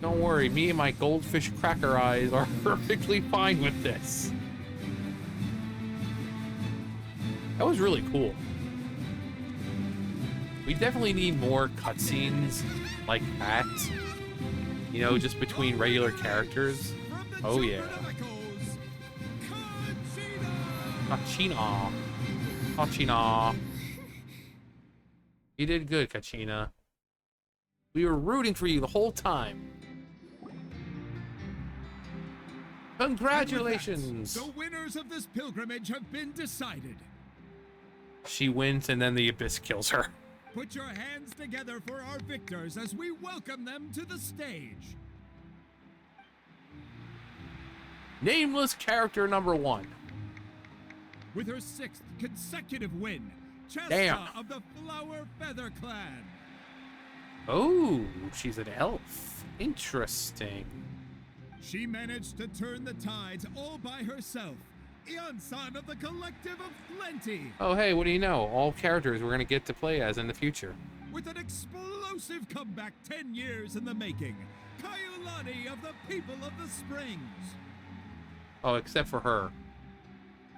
Don't worry, me and my goldfish cracker eyes are perfectly fine with this. That was really cool. We definitely need more cutscenes like that. You know, just between regular characters. Oh yeah. Kachina. Kachina. You did good, Kachina. We were rooting for you the whole time. Congratulations! The winners of this pilgrimage have been decided. She wins and then the Abyss kills her. Put your hands together for our victors as we welcome them to the stage. Nameless character number 1. With her 6th consecutive win, Chesta Damn. of the Flower Feather Clan. Oh, she's an elf. Interesting. She managed to turn the tides all by herself, Yon son of the Collective of Plenty. Oh, hey, what do you know? All characters we're going to get to play as in the future. With an explosive comeback 10 years in the making, Kaiulani of the People of the Springs. Oh, except for her.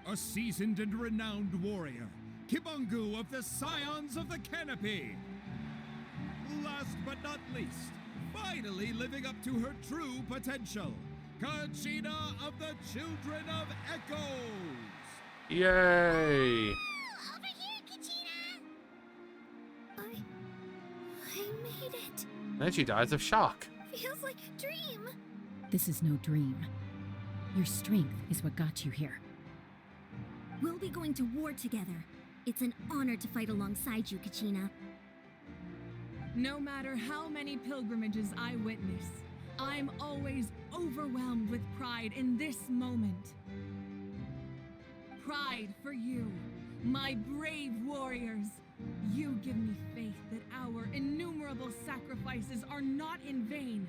A seasoned and renowned warrior, Kibungu of the Scions of the Canopy. Last but not least, finally living up to her true potential, Kachina of the Children of Echoes. Yay! Over here, Kachina! I made it. Then she dies of shock. Feels like a dream. This is no dream. Your strength is what got you here. We'll be going to war together. It's an honor to fight alongside you, Kachina. No matter how many pilgrimages I witness, I'm always overwhelmed with pride in this moment. Pride for you, my brave warriors. You give me faith that our innumerable sacrifices are not in vain,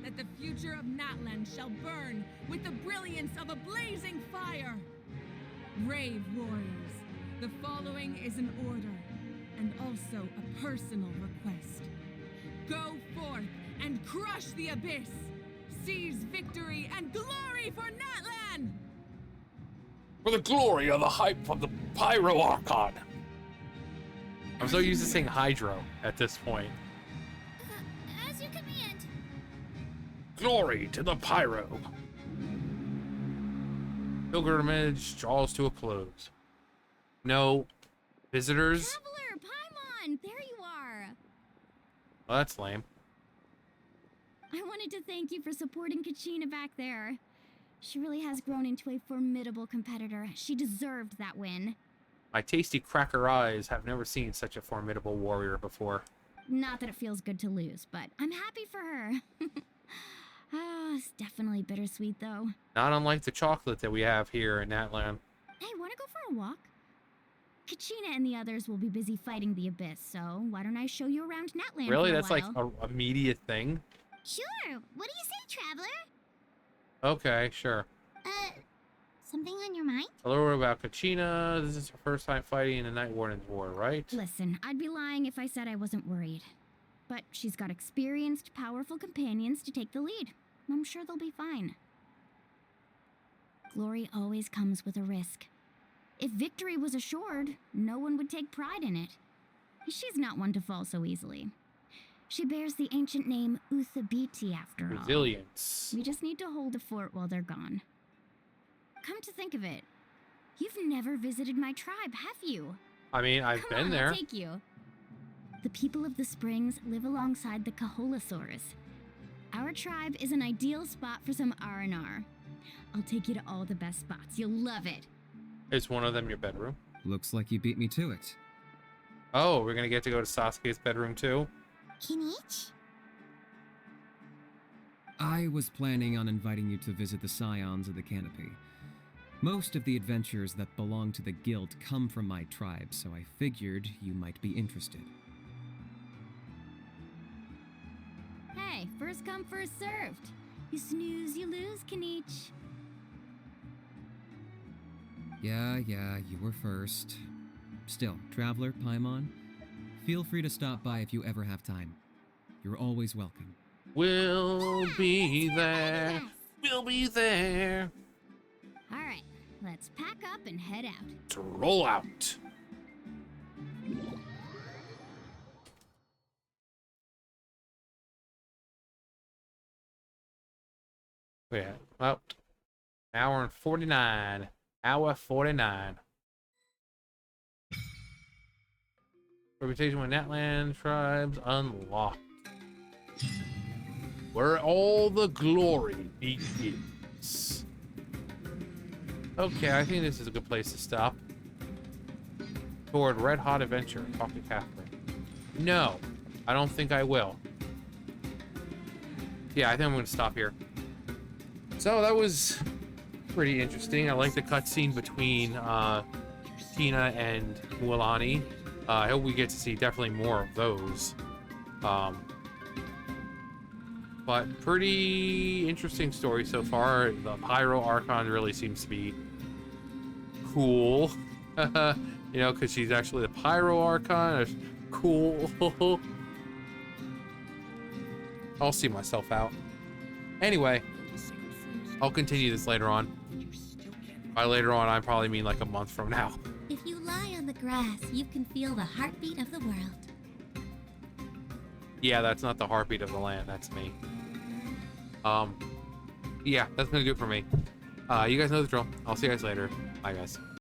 that the future of Natlan shall burn with the brilliance of a blazing fire. Brave warriors, the following is an order, and also a personal request. Go forth and crush the abyss! Seize victory and glory for Natlan! For the glory of the Pyro Archon! I'm so used to saying Hydro at this point. As you command. Glory to the Pyro! Pilgrimage draws to a close. No visitors? Traveler, Paimon, there you are. Well, that's lame. I wanted to thank you for supporting Kachina back there. She really has grown into a formidable competitor. She deserved that win. My tasty cracker eyes have never seen such a formidable warrior before. Not that it feels good to lose, but I'm happy for her. It's definitely bittersweet, though. Not unlike the chocolate that we have here in Natlan. Hey, wanna go for a walk? Kachina and the others will be busy fighting the Abyss, so why don't I show you around Natlan Really? for a That's while? like an immediate thing? Sure. What do you say, Traveler? Okay, sure. Something on your mind? A little bit about Kachina. This is her first time fighting in the Night Warden's War, right? Listen, I'd be lying if I said I wasn't worried. But she's got experienced, powerful companions to take the lead. I'm sure they'll be fine. Glory always comes with a risk. If victory was assured, no one would take pride in it. She's not one to fall so easily. She bears the ancient name Uthabiti after all. Resilience. We just need to hold the fort while they're gone. Come to think of it, you've never visited my tribe, have you? I mean, I've been there. I'll take you. The people of the springs live alongside the Kaholasaurus. Our tribe is an ideal spot for some R&R. I'll take you to all the best spots. You'll love it. Is one of them your bedroom? Looks like you beat me to it. Oh, we're gonna get to go to Sasuke's bedroom too? Kinich? I was planning on inviting you to visit the Scions of the Canopy. Most of the adventurers that belong to the guild come from my tribe, so I figured you might be interested. Hey, first come, first served. You snooze, you lose, Kinich. Yeah, you were first. Still, Traveler, Paimon, feel free to stop by if you ever have time. You're always welcome. We'll be there. We'll be there. All right, let's pack up and head out. To roll out. Yeah, well, hour and 49. Hour 49. Reputation with Natlan tribes unlocked. Where all the glory begins. Okay, I think this is a good place to stop. Toward Red Hot Adventure. Talk to Catherine. No, I don't think I will. Yeah, I think I'm going to stop here. So that was pretty interesting. I like the cutscene between Tina and Mualani. I hope we get to see definitely more of those. But pretty interesting story so far. The Pyro Archon really seems to be cool. You know, because she's actually the Pyro Archon. It's cool. I'll see myself out. Anyway, I'll continue this later on. By later on, I probably mean like a month from now. If you lie on the grass, you can feel the heartbeat of the world. Yeah, that's not the heartbeat of the land. That's me. Yeah, that's gonna do it for me. You guys know the drill. I'll see you guys later. Bye, guys.